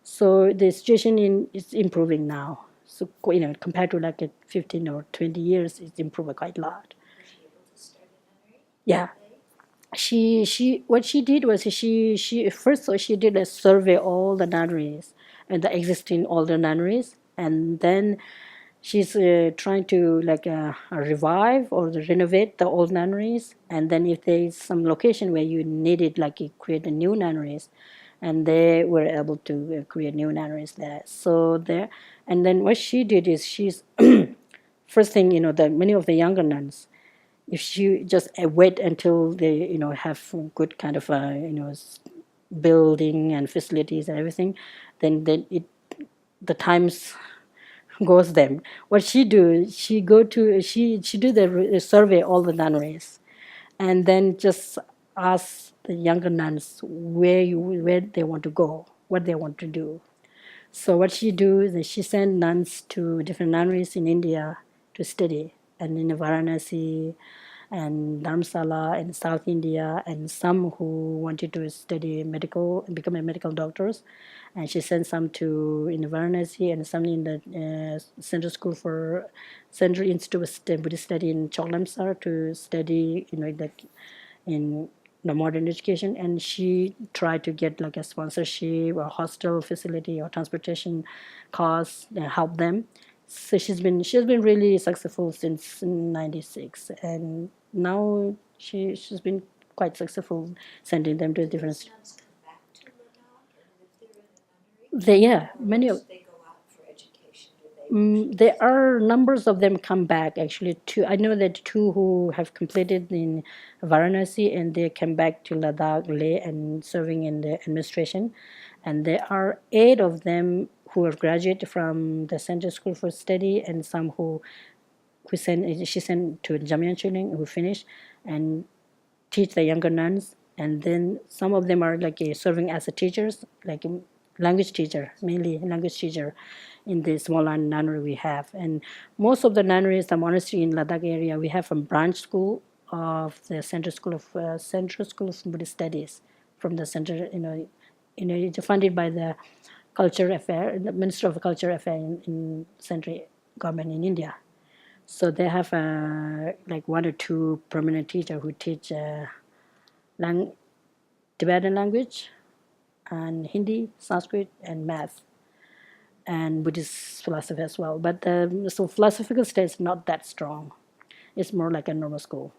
So the situation is improving now. So compared to like 15 or 20 years, it's improved quite a lot. Yeah, she what she did was she first she did a survey all the nunneries and the existing older nunneries, and then she's trying to like revive or renovate the old nunneries, and then if there is some location where you needed like you create a new nunneries, and they were able to create new nunneries there. So there, and then what she did is she's first thing that many of the younger nuns, if she just wait until they have good kind of building and facilities and everything, then the times goes them. What she do, she do the survey all the nunneries, and then just ask the younger nuns where they want to go, what they want to do. So what she do is she send nuns to different nunneries in India to study, and in Varanasi and Dharamsala in South India, and some who wanted to study medical and become a medical doctors. And she sent some to in Varanasi, and some in the Central School for Central Institute of Buddhist Study in Cholamsar to study, in the modern education. And she tried to get like a sponsorship or hostel facility or transportation costs and help them. So she's been really successful since '96, and now she's been quite successful sending them to different. Yeah, many of. There are numbers of them come back actually. Two, I know that two who have completed in Varanasi, and they came back to Ladakh, Leh, and serving in the administration. And there are 8 of them who have graduated from the Central School for Study, and some who she sent to Jamyan Chuling who finished and teach the younger nuns. And then some of them are like serving as a teachers, like language teacher, mainly language teacher in the small nunnery we have. And most of the nunneries, the monastery in Ladakh area, we have from branch school of the Central School of Buddhist Studies from the center. It's funded by the culture affair, the Minister of Culture Affair in central government in India. So they have like one or two permanent teacher who teach Tibetan language and Hindi, Sanskrit, and math, and Buddhist philosophy as well. But so philosophical study is not that strong. It's more like a normal school.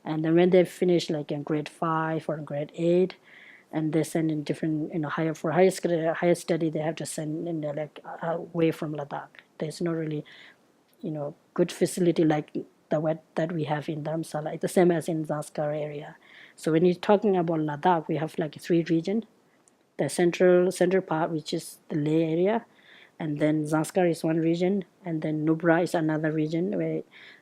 And then when they finish like in grade 5 or grade 8, and they send in different, higher for higher study, they have to send in like away from Ladakh. There's not really, good facility like the what that we have in Dharamsala. It's the same as in Zanskar area. So when you're talking about Ladakh, we have like 3 regions. The central part, which is the Leh area, and then Zanskar is one region, and then Nubra is another region,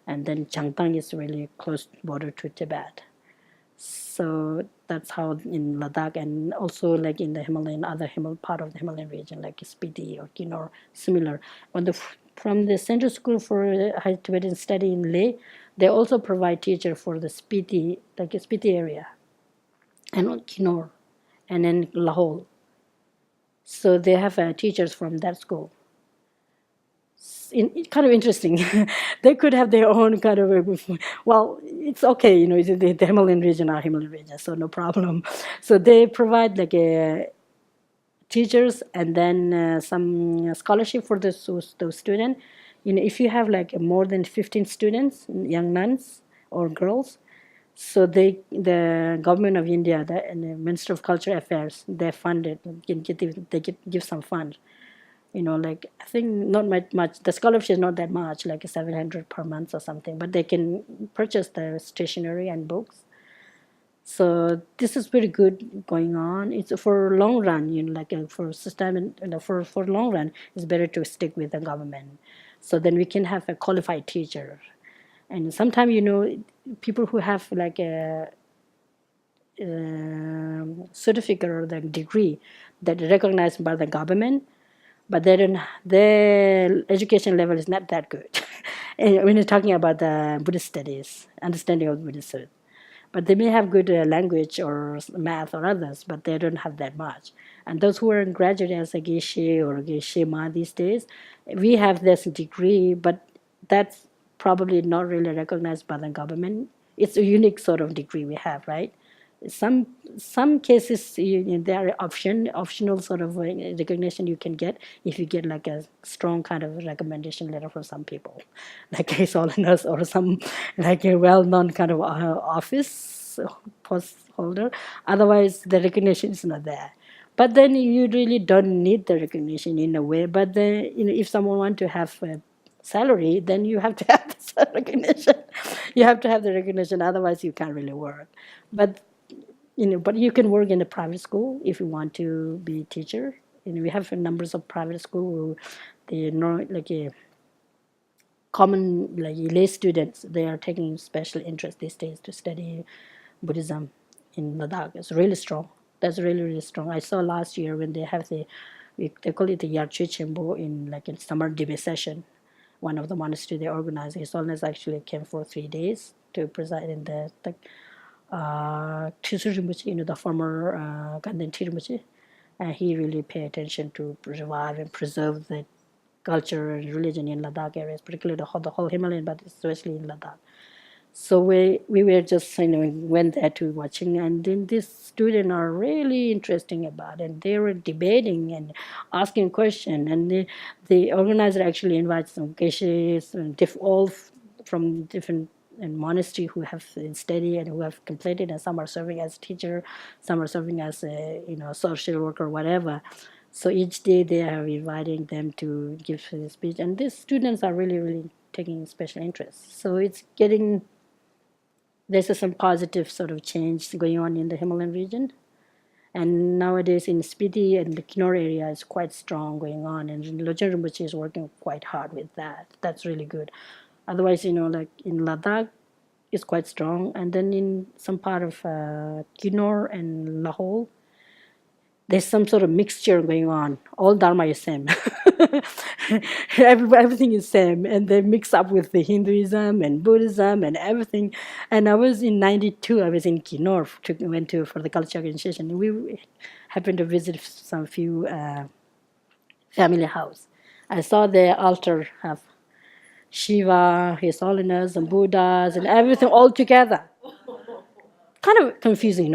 and then Changtang is really close border to Tibet. So that's how in Ladakh, and also like in the Himalayan, other part of the Himalayan region, like Spiti or Kinor, similar. From the Central School for High Tibetan Study in Leh, they also provide teacher for the Spiti, like Spiti area, and Kinor, and then Lahore. So they have teachers from that school. Kind of interesting. They could have their own kind of, well, it's okay, the Himalayan region are Himalayan region, so no problem. So they provide like teachers, and then some scholarship for those students. If you have like more than 15 students, young nuns or girls, so the government of India and the Minister of Cultural Affairs, they fund it, they give some fund. Like I think not much. The scholarship is not that much, like 700 per month or something, but they can purchase the stationery and books. So this is pretty good going on. It's for long run, like for system, and for long run, it's better to stick with the government. So then we can have a qualified teacher. And sometimes, people who have like a certificate or the degree that recognized by the government, but their education level is not that good. And when you're talking about the Buddhist studies, understanding of Buddhism, but they may have good language or math or others, but they don't have that much. And those who are in graduate as a Geshe or Geshe Ma these days, we have this degree, but that's probably not really recognized by the government. It's a unique sort of degree we have, right? Some cases there are optional sort of recognition you can get if you get like a strong kind of recommendation letter from some people, like a Solinus or some like a well-known kind of office post holder. Otherwise, the recognition is not there. But then you really don't need the recognition in a way. But then if someone want to have a salary, then you have to have the recognition. You have to have the recognition. Otherwise, you can't really work. But but you can work in a private school if you want to be a teacher. We have numbers of private school who they know like a common like lay students. They are taking special interest these days to study Buddhism in Ladakh. It's really strong. That's really really strong. I saw last year when they have they call it the Yarche Chembo in like a summer debate session. One of the monastery they organized. His Holiness actually came for 3 days to preside in the the former Ganden Tirumuchi, and he really paid attention to revive and preserve the culture and religion in Ladakh areas, particularly the whole Himalayan, but especially in Ladakh. So we were just went there to watching, and then these students are really interesting about it. And they were debating and asking questions, and the organizer actually invites some Geshes and all from different monastery who have studied and who have completed, and some are serving as teacher, some are serving as a social worker, whatever. So each day they are inviting them to give a speech, and these students are really really taking special interest. So it's getting there's some positive sort of change going on in the Himalayan region. And nowadays in Spiti and the Kinor area is quite strong going on, and Lojeng Rinpoche is working quite hard with that. That's really good. Otherwise, like in Ladakh, it's quite strong. And then in some part of Kinor and Lahore, there's some sort of mixture going on. All Dharma is same. Everything is same, and they mix up with the Hinduism and Buddhism and everything. And I was in '92. I was in Kinor. Went to for the culture initiation. We happened to visit some few family house. I saw the altar have Shiva, His Holiness, and Buddhas, and everything all together. Kind of confusing,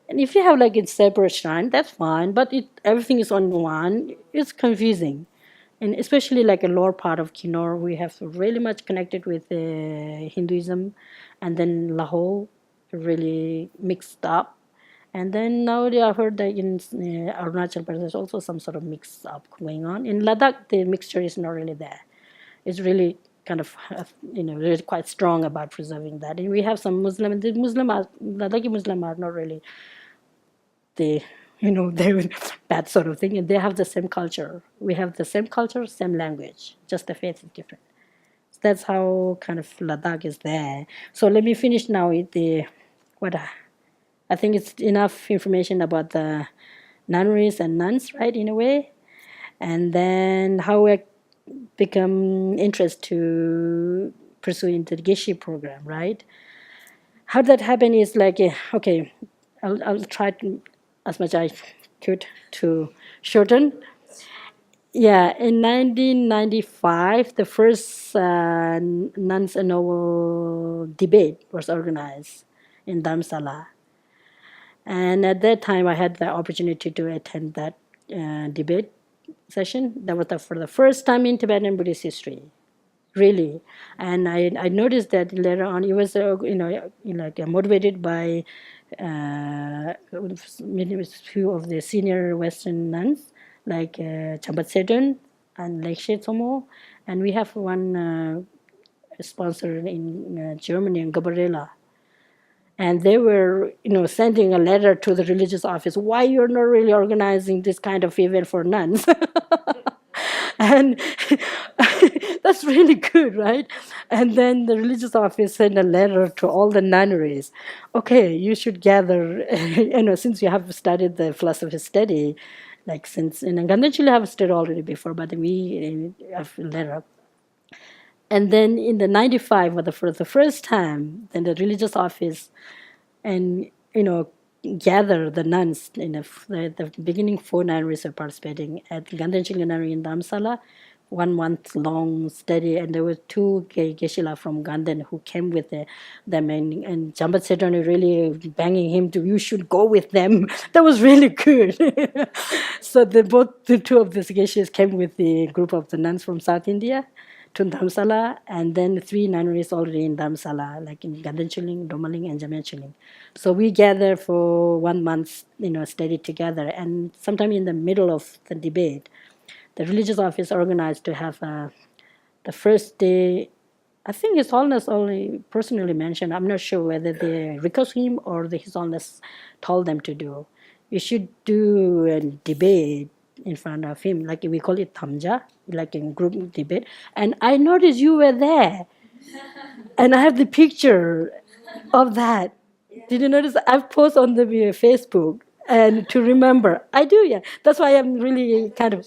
And if you have like a separate shrine, that's fine. But everything is on one. It's confusing, and especially like a lower part of Kinnaur, we have really much connected with Hinduism, and then Lahore really mixed up. And then now I heard that in Arunachal Pradesh there's also some sort of mix up going on. In Ladakh, the mixture is not really there. It's really kind of, really quite strong about preserving that. And we have some Muslim, and the Ladakhi Muslim are not really the, they're that sort of thing. And they have the same culture. We have the same culture, same language, just the faith is different. So that's how kind of Ladakh is there. So let me finish now with I think it's enough information about the nunneries and nuns, right, in a way. And then how I become interest to pursue into the Geshe program, right? How that happened is like, okay, I'll try to, as much as I could to shorten. Yeah, in 1995, the first nuns and noble debate was organized in Dharamsala. And at that time, I had the opportunity to attend that debate session. That was for the first time in Tibetan Buddhist history, really. And I noticed that later on, it was motivated by a few of the senior Western nuns, like Chambat Sedun and Lekshe Tsomo. And we have one sponsor in Germany, in Gabriela. And they were, sending a letter to the religious office, why you're not really organizing this kind of event for nuns? And that's really good, right? And then the religious office sent a letter to all the nunneries. Okay, you should gather, since you have studied the philosophy study, like since, in Gandanchili I have studied already before, but we have a letter. And then in the 95, for the first time, then the religious office and, gather the nuns. The beginning 4 nunneries were participating at Gandanchili Nunnery in Dharamsala, 1 month long study. And there were 2 Geshe from Gandan who came with them. And Jambat Sedoni really banging him you should go with them. That was really good. So the 2 of the Geshes came with the group of the nuns from South India to Dharamsala, and then 3 nunneries already in Dharamsala, like in Gandanchiling, Domaling, and Jamyachiling. So we gather for 1 month, study together. And sometime in the middle of the debate, the religious office organized to have the first day. I think His Holiness only personally mentioned. I'm not sure whether they requested him or His Holiness told them to do. You should do a debate in front of him, like we call it tamja, like in group debate. And I noticed you were there, and I have the picture of that. Did you notice? I've posted on the Facebook, and to remember, I do. Yeah, that's why I'm really kind of.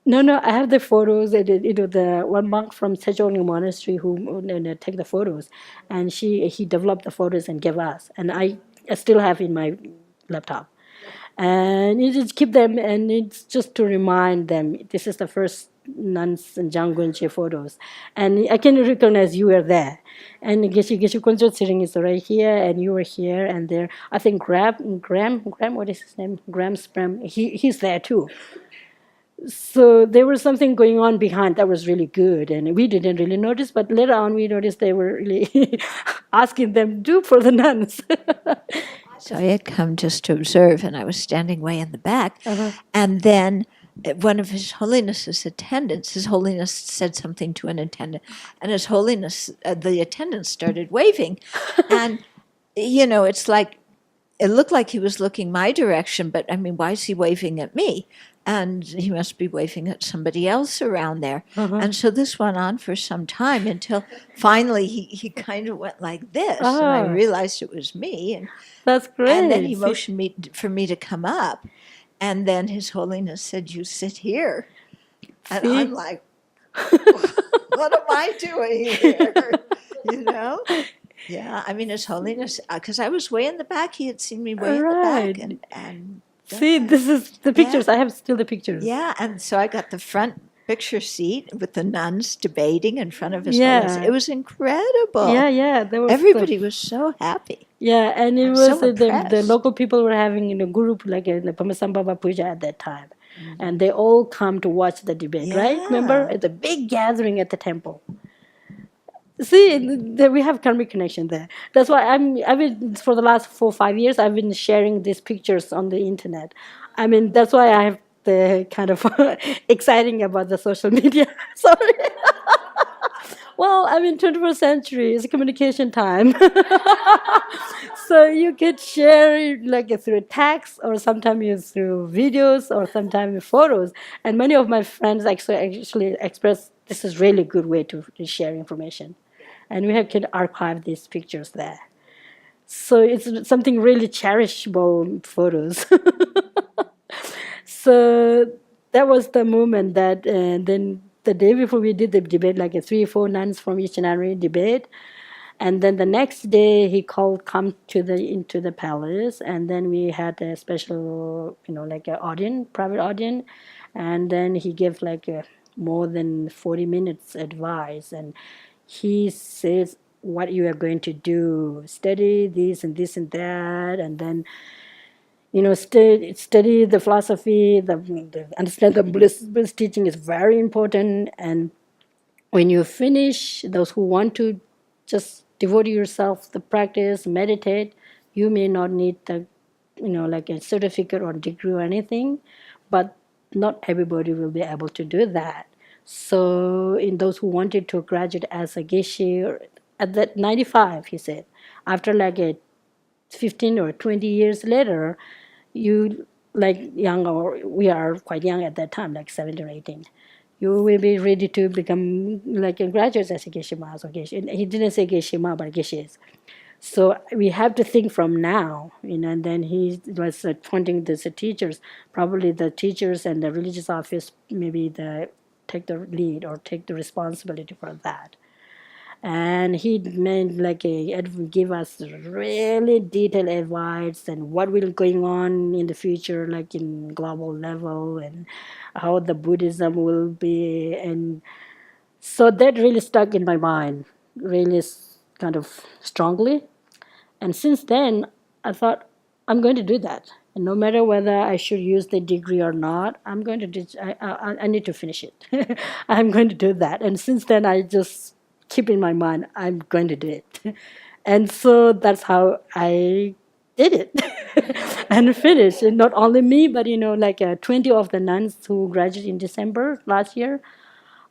No, I have the photos. The one monk from Sejong Monastery who take the photos, and he developed the photos and gave us, and I still have in my laptop. And you just keep them, and it's just to remind them this is the first nuns and Jangunche photos, and I can recognize you were there. And Geshe Konjo Tsiring is right here, and you were here, and there. I think Graham, what is his name? Graham Spram. He's there too. So there was something going on behind that was really good, and we didn't really notice. But later on, we noticed they were really asking them do for the nuns. So I had come just to observe, and I was standing way in the back. And then one of His Holiness's attendants, His Holiness said something to an attendant, and His Holiness, the attendant started waving. And, it's like, it looked like he was looking my direction, but I mean, why is he waving at me? And he must be waving at somebody else around there. And so this went on for some time until finally he kind of went like this. And I realized it was me. And that's great. And then he motioned for me to come up. And then His Holiness said, you sit here. And I'm like, what am I doing here? Yeah, I mean, His Holiness, because I was way in the back. He had seen me way in the back. And See, this is the pictures. I have still the pictures. Yeah, and so I got the front picture seat with the nuns debating in front of His Holiness. It was incredible. Yeah. There was Everybody was so happy. Yeah, and it I'm was so the impressed. local people were having group like the Pamasambhava Puja at that time, and they all come to watch the debate, right? Remember, Yeah. it's a big gathering at the temple. See, we have karmic connection there. That's why I've been for the last 4 5 years. I've been sharing these pictures on the internet. I mean, that's why I have the kind of exciting about the social media. Sorry. Well, I mean, 21st century is communication time. So you could share it like through text or sometimes through videos or sometimes photos. And many of my friends actually express this is really good way to share information. And we can archive these pictures there. So it's something really cherishable photos. So that was the moment that, and then the day before we did the debate, like 3 4 nuns from each and every debate, and then the next day he called come to the into the palace, and then we had a special, like an audience, private audience, and then he gave like more than 40 minutes advice, and he says what you are going to do, study this and this and that, and then study the philosophy, the understand the Buddhist teaching is very important. And when you finish, those who want to just devote yourself to practice, meditate, you may not need the, like a certificate or degree or anything, but not everybody will be able to do that. So in those who wanted to graduate as a Geshe, at that 95, he said, after like a 15 or 20 years later, you like young, or we are quite young at that time, like 17 or 18, you will be ready to become like a graduate as a Geshe-mas or Geshe. He didn't say Geshe-ma, but Geshes. So we have to think from now, and then he was pointing to the teachers, probably the teachers and the religious office, maybe take the lead or take the responsibility for that. And he meant like give us really detailed advice and what will going on in the future, like in global level, and how the Buddhism will be. And so that really stuck in my mind, really kind of strongly. And since then, I thought I'm going to do that. And no matter whether I should use the degree or not, I'm going to do. I need to finish it. I'm going to do that. And since then, I just keep in my mind I'm going to do it. And so that's how I did it and finished. And not only me, but like 20 of the nuns who graduated in December last year.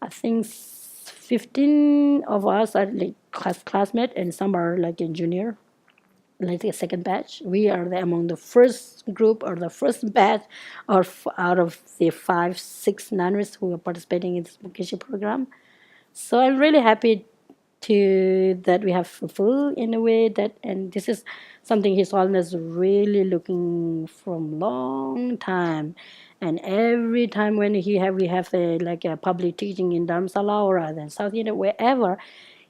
I think 15 of us are like classmates, and some are like a junior, like a second batch. We are among the first group or the first batch, or out of the 5 6 nuns who are participating in this vocation program. So I'm really happy to that we have fulfilled in a way that, and this is something His Holiness really looking from long time. And every time when we have like a public teaching in Dharamsala or in South India, wherever,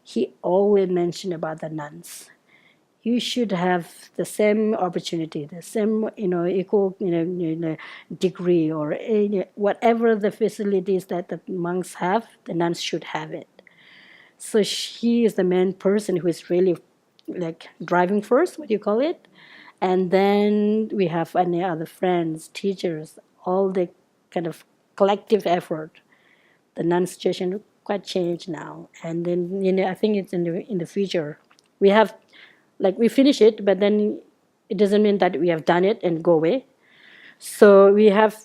he always mentioned about the nuns. You should have the same opportunity, the same, equal, degree, or whatever the facilities that the monks have, the nuns should have it. So she is the main person who is really like driving first, what do you call it? And then we have any other friends, teachers, all the kind of collective effort. The nun situation quite changed now. And then, I think it's in the future. We have, like, we finish it, but then it doesn't mean that we have done it and go away. So we have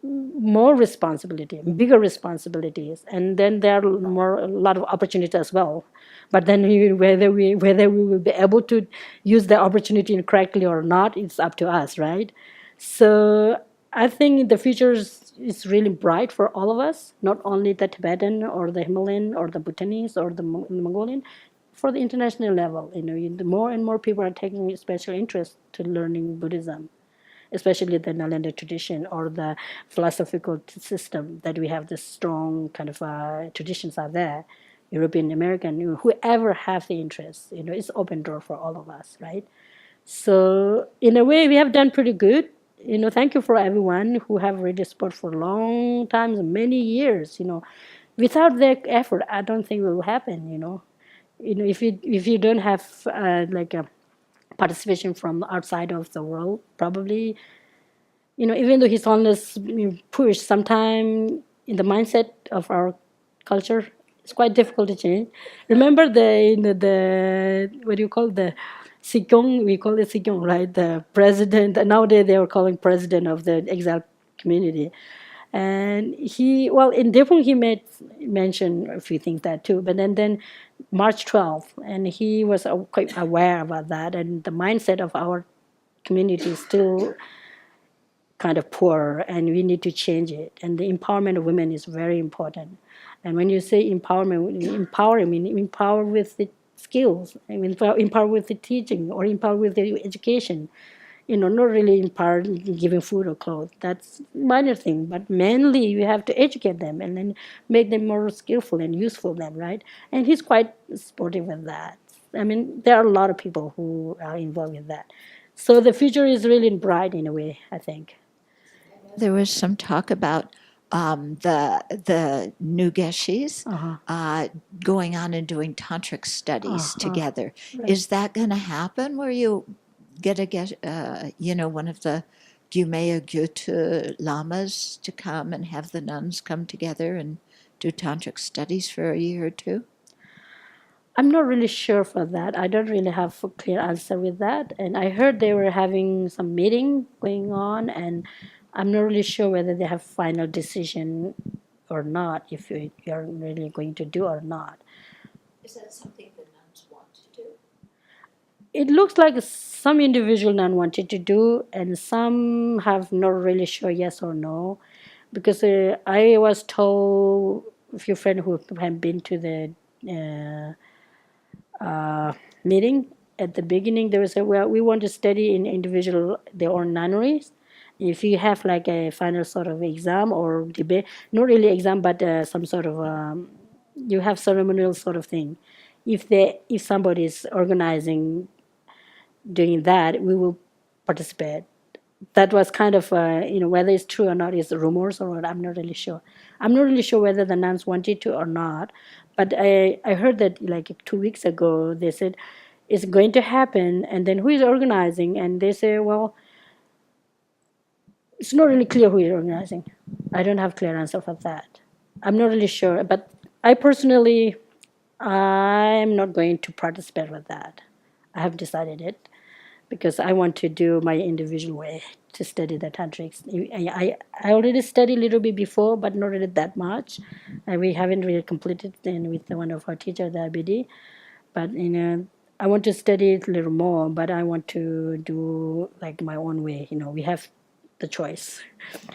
more responsibility, bigger responsibilities, and then there are a lot of opportunities as well. But then whether we will be able to use the opportunity correctly or not, it's up to us, right? So I think the future is really bright for all of us, not only the Tibetan or the Himalayan or the Bhutanese or the Mongolian, for the international level. The more and more people are taking special interest to learning Buddhism, especially the Nalanda tradition or the philosophical system that we have. This strong kind of traditions are there. European, American, whoever have the interest, it's open door for all of us, right? So in a way, we have done pretty good. thank you for everyone who have really support for long times, many years. Without their effort, I don't think it will happen. If you don't have like a participation from outside of the world, probably even though his holiness push sometime in the mindset of our culture, it's quite difficult to change. Remember the what do you call the Sikong? We call it Sikong, right? The president. Nowadays they are calling president of the exiled community. And in Depung he made mention a few things that too, but then March 12th, and he was quite aware about that, and the mindset of our community is still kind of poor, and we need to change it. And the empowerment of women is very important. And when you say empowerment, I mean empower with the skills, I mean empower with the teaching or empower with the education. Not really empower giving food or clothes. That's minor thing, but mainly you have to educate them and then make them more skillful and useful them, right? And he's quite supportive of that. I mean, there are a lot of people who are involved with that. So the future is really bright in a way, I think. There was some talk about the new Geshes going on and doing tantric studies together. Right. Is that going to happen where you get one of the Gyumea Gyutu lamas to come and have the nuns come together and do tantric studies for a year or two? I'm not really sure for that. I don't really have a clear answer with that. And I heard they were having some meeting going on, and I'm not really sure whether they have final decision or not, if you're really going to do or not. Is that something the nuns want to do? It looks like some individual nun wanted to do, and some have not really sure yes or no. Because I was told a few friends who have been to the meeting at the beginning, they would say, well, we want to study in individual their own nunneries. If you have like a final sort of exam or debate, not really exam, but some sort of you have ceremonial sort of thing. If somebody is organizing doing that, we will participate. That was kind of whether it's true or not is rumors or what. I'm not really sure. I'm not really sure whether the nuns wanted to or not. But I heard that like 2 weeks ago they said it's going to happen, and then who is organizing? And they say, well, it's not really clear who is organizing. I don't have clear answer for that. I'm not really sure, but I personally, I'm not going to participate with that. I have decided it because I want to do my individual way to study the tantrics. I already studied a little bit before, but not really that much. And we haven't really completed then with one of our teachers, the Abbey. But I want to study it a little more, but I want to do like my own way. We have the choice.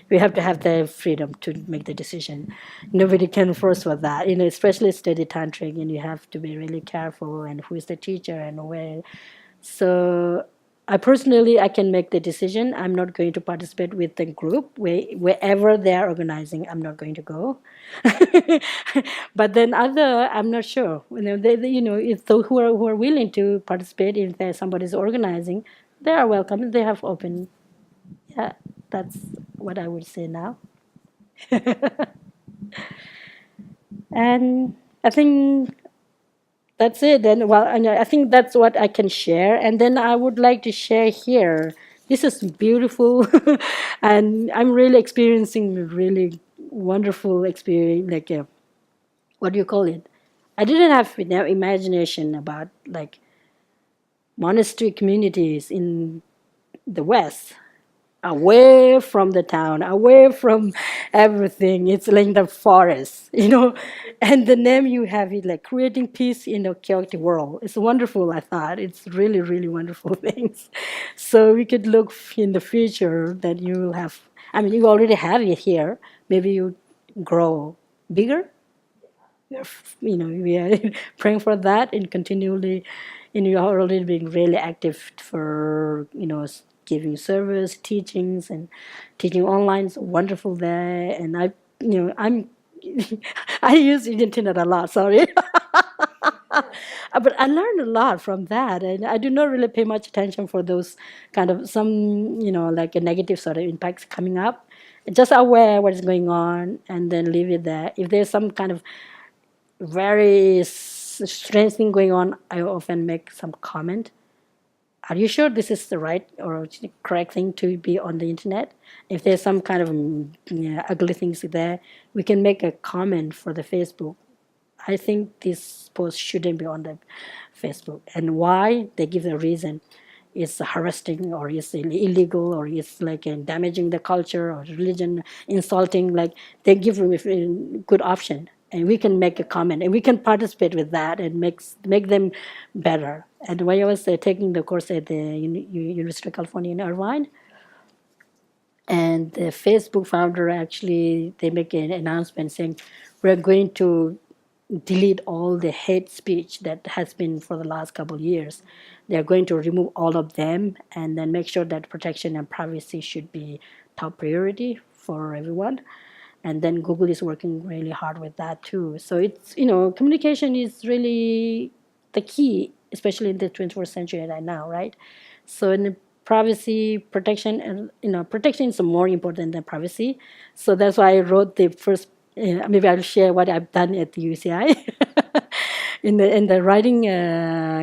We have to have the freedom to make the decision. Nobody can force for that. Especially study tantric, and you have to be really careful and who is the teacher and where. So I personally, I can make the decision. I'm not going to participate with the group wherever they are organizing. I'm not going to go. But then I'm not sure. If those who are willing to participate, if there's somebody's organizing, they are welcome. They have open. Yeah, that's what I would say now. And I think that's it. And I think that's what I can share. And then I would like to share here. This is beautiful, and I'm really experiencing a really wonderful experience. Like, what do you call it? I didn't have enough imagination about like monastery communities in the West, away from the town, away from everything. It's like the forest, And the name you have it like creating peace in a chaotic world. It's wonderful, I thought. It's really, really wonderful things. So we could look in the future that you will have, I mean, you already have it here. Maybe you grow bigger. We are praying for that and continually, you are already being really active for, giving service, teachings, and teaching online is wonderful there. And I'm I use the internet a lot. Sorry, But I learned a lot from that, and I do not really pay much attention for those kind of some, like a negative sort of impacts coming up. Just aware what is going on, and then leave it there. If there's some kind of very strange thing going on, I often make some comment. Are you sure this is the right or correct thing to be on the internet? If there's some kind of ugly things there, we can make a comment for the Facebook. I think this post shouldn't be on the Facebook. And why? They give the reason. It's harassing or it's illegal or it's like damaging the culture or religion, insulting. Like they give a good option. And we can make a comment and we can participate with that and make them better. And when I was taking the course at the University of California in Irvine, and the Facebook founder actually, they make an announcement saying, we're going to delete all the hate speech that has been for the last couple of years. They're going to remove all of them and then make sure that protection and privacy should be top priority for everyone. And then Google is working really hard with that too. So it's, communication is really the key, especially in the 21st century right now, right? So in privacy protection, and protection is more important than privacy. So that's why I wrote the first. Maybe I'll share what I've done at the UCI in the writing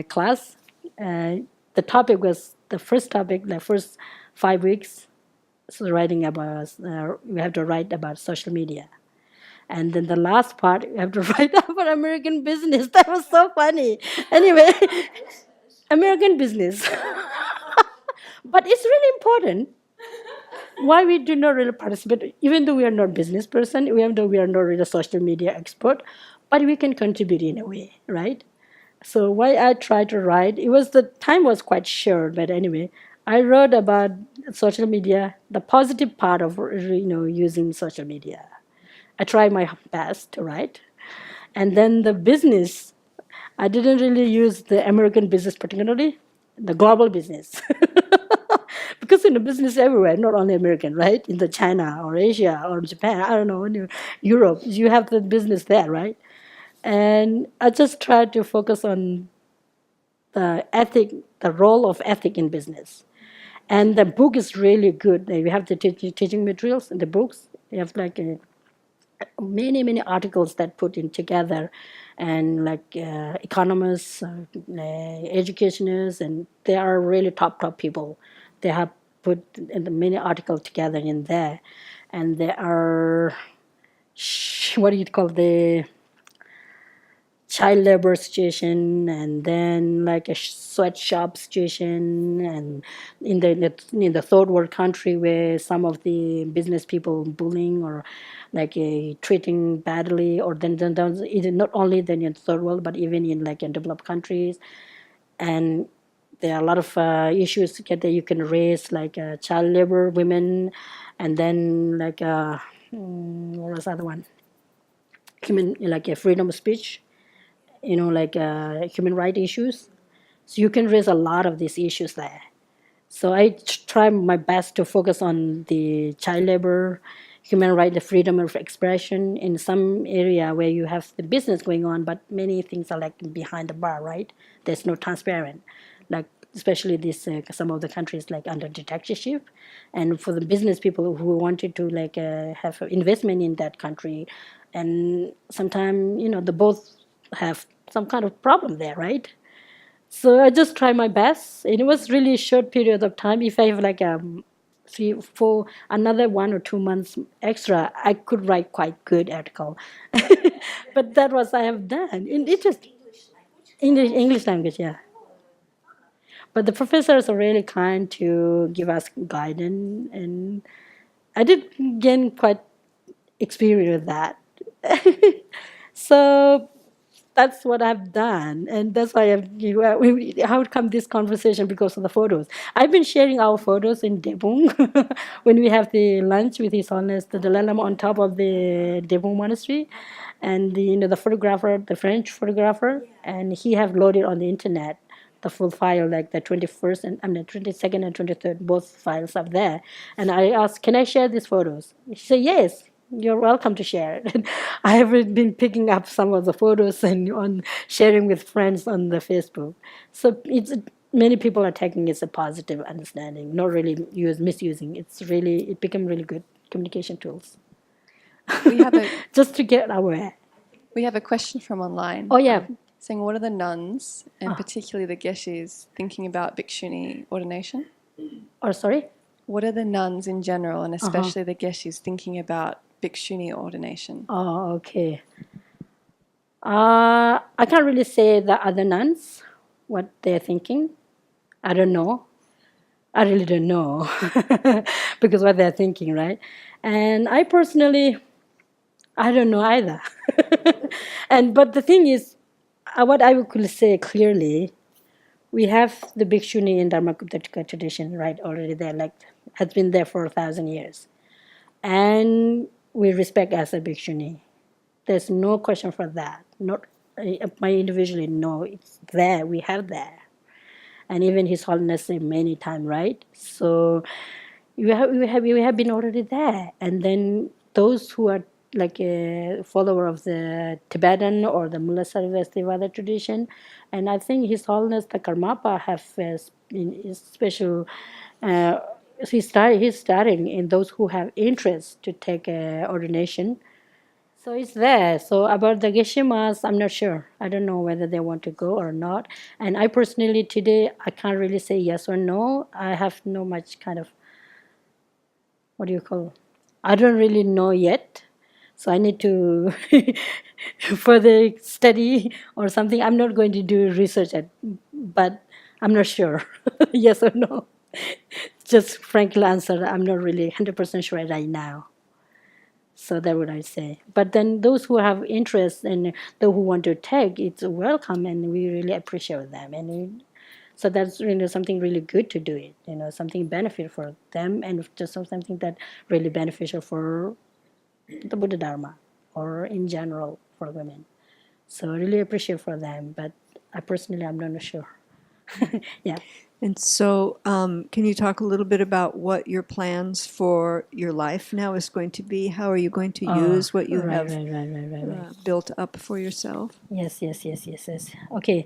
class. The topic was the first topic, the first 5 weeks. So writing about we have to write about social media. And then the last part, we have to write about American business. That was so funny. Anyway, American business. But it's really important why we do not really participate, even though we are not business person, even though we are not really social media expert, but we can contribute in a way, right? So why I try to write, the time was quite short, but anyway, I wrote about social media, the positive part of using social media. I tried my best to write. And then the business, I didn't really use the American business particularly, the global business. Because in the business everywhere, not only American, right? In the China or Asia or Japan, I don't know, in Europe, you have the business there, right? And I just tried to focus on the role of ethic in business. And the book is really good. We have the teaching materials in the books. You have like many articles that put in together, and like economists, educationists, and they are really top people. They have put the many articles together in there, and there are what do you call the child labor situation, and then like a sweatshop situation, and in the third world country where some of the business people bullying or like treating badly, or then not only then in third world but even in like in developed countries. And there are a lot of issues that you can raise, like child labor, women, and then like what was the other one? Human, like a freedom of speech, like human rights issues. So you can raise a lot of these issues there. So I try my best to focus on the child labor, human rights, the freedom of expression in some area where you have the business going on, but many things are like behind the bar, right? There's no transparent, like especially this some of the countries like under dictatorship, and for the business people who wanted to like have investment in that country, and sometimes the both have some kind of problem there, right? So I just try my best. And it was really a short period of time. If I have like 3, 4, another 1 or 2 months extra, I could write quite good article. But that was I have done. And it just English language, yeah. But the professors are really kind to give us guidance, and I did gain quite experience with that. So that's what I've done, and that's why how come this conversation, because of the photos. I've been sharing our photos in Debung when we have the lunch with His Holiness the Dalai Lama on top of the Debung monastery, and the photographer, the French photographer, and he have loaded on the internet the full file, like the 21st and 22nd and 23rd, both files are there. And I asked, can I share these photos? She said yes. you're welcome to share it. I have been picking up some of the photos and on sharing with friends on the Facebook. So it's many people are taking it as a positive understanding, not really misusing. It became really good communication tools. We have a Just to get aware. we have a question from online. Oh yeah. Saying, what are the nuns, and particularly the Geshes, thinking about Bhikshuni ordination? Or sorry. What are the nuns in general, and especially the Geshes, thinking about Bhikshuni ordination? Oh, okay. I can't really say the other nuns what they're thinking. I don't know. I really don't know because what they're thinking, right? And I personally, I don't know either. But the thing is, what I could say clearly, we have the Bhikshuni in Dharmakutta tradition, right? Already there, like has been there for 1,000 years, and we respect as a Bhikshuni. There's no question for that. Not my individually, no, it's there. We have there, and even His Holiness said many times, right? So we have been already there, and then those who are like a follower of the Tibetan or the Mulla Sarvastivada tradition, and I think His Holiness the Karmapa have special. Uh, he's starting in those who have interest to take ordination. So it's there. So about the Geshe, I'm not sure. I don't know whether they want to go or not. And I personally today I can't really say yes or no. I have no much kind of what do you call? I don't really know yet. So I need to further study or something. I'm not going to do research but I'm not sure. Yes or no. Just frankly answer, I'm not really 100% sure right now. So that what I say. But then those who have interest and those who want to take, it's welcome, and we really appreciate them. So that's really something really good to do it. Something benefit for them, and just something that really beneficial for the Buddha Dharma, or in general for women. So I really appreciate for them. But I personally, I'm not sure. Yeah. And so, can you talk a little bit about what your plans for your life now is going to be? How are you going to use what you have built up for yourself? Yes. Okay.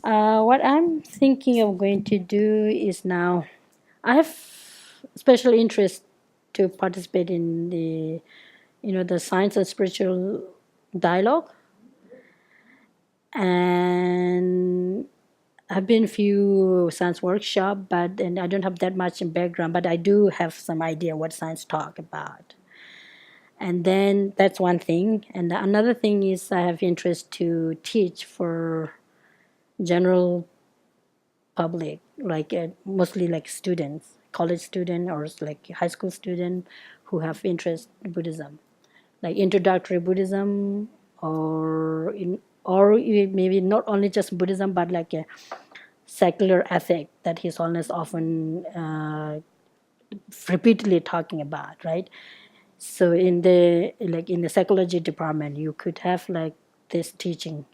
What I'm thinking of going to do is now, I have special interest to participate in the science and spiritual dialogue, and I've been few science workshop, and I don't have that much in background, but I do have some idea what science talk about. And then that's one thing. And another thing is I have interest to teach for general public, like mostly like students, college student or like high school student who have interest in Buddhism, like introductory Buddhism, or maybe not only just Buddhism, but like a secular ethic that His Holiness often repeatedly talking about, right? So in the psychology department, you could have like this teaching,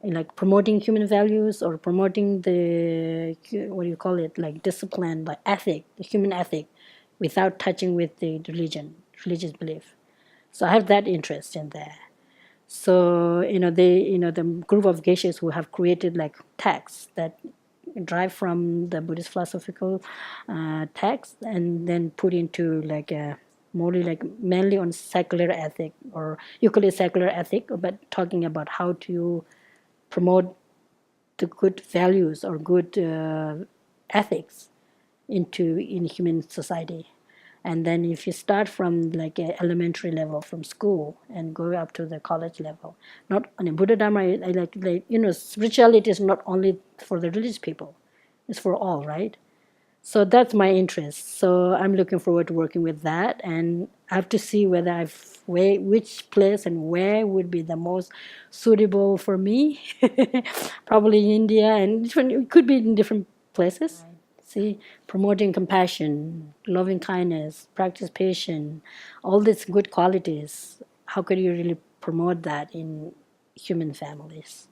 like promoting human values or promoting the what do you call it, like discipline, like ethic, the human ethic, without touching with the religious belief. So I have that interest in there. So the group of geishas who have created like texts that drive from the Buddhist philosophical text and then put into like a more like mainly on secular ethic, or you call it secular ethic, but talking about how to promote the good values or good ethics in human society. And then if you start from like a elementary level from school and go up to the college level, not on Buddha Dharma, spirituality is not only for the religious people, it's for all, right? So that's my interest. So I'm looking forward to working with that, and I have to see whether which place and where would be the most suitable for me. Probably India, and it could be in different places. See, promoting compassion, loving kindness, practice patience, all these good qualities. How could you really promote that in human families?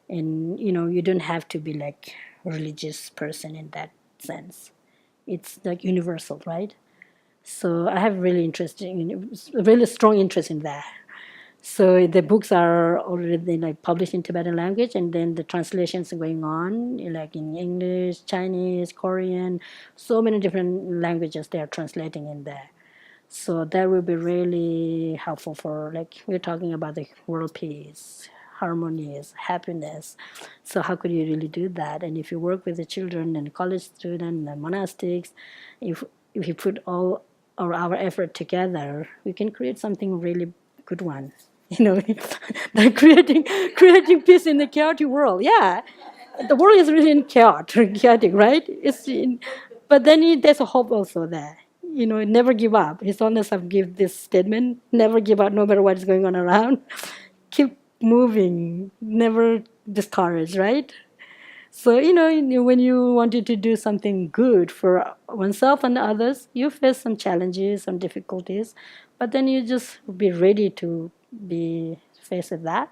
And you don't have to be like a religious person in that sense. It's like universal, right? So I have really strong interest in that. So the books are already like published in Tibetan language, and then the translations are going on, like in English, Chinese, Korean, so many different languages they are translating in there. So that will be really helpful for, like, we're talking about the world peace, harmonies, happiness. So how could you really do that? And if you work with the children and college students and monastics, if you put all our effort together, we can create something really good one. Like creating peace in the chaotic world. Yeah, the world is really in chaotic, right? But then there's a hope also there. Never give up. His Holiness have give this statement: never give up, no matter what is going on around. Keep moving, never discourage, right? So, when you wanted to do something good for oneself and others, you face some challenges, some difficulties, but then you just be ready to be faced with that.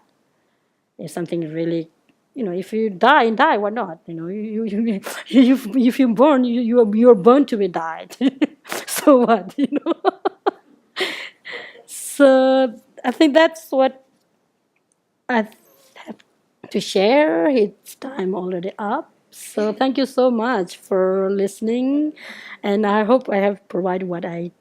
If something really, if you die, why not? If you're born, you're born to be died. So what? So I think that's what I have to share. It's time already up. So thank you so much for listening, and I hope I have provided what I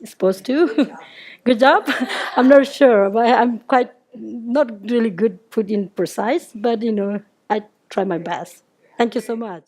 supposed to. Good job. I'm not sure, but I'm quite not really good put in precise, but I try my best. Thank you so much.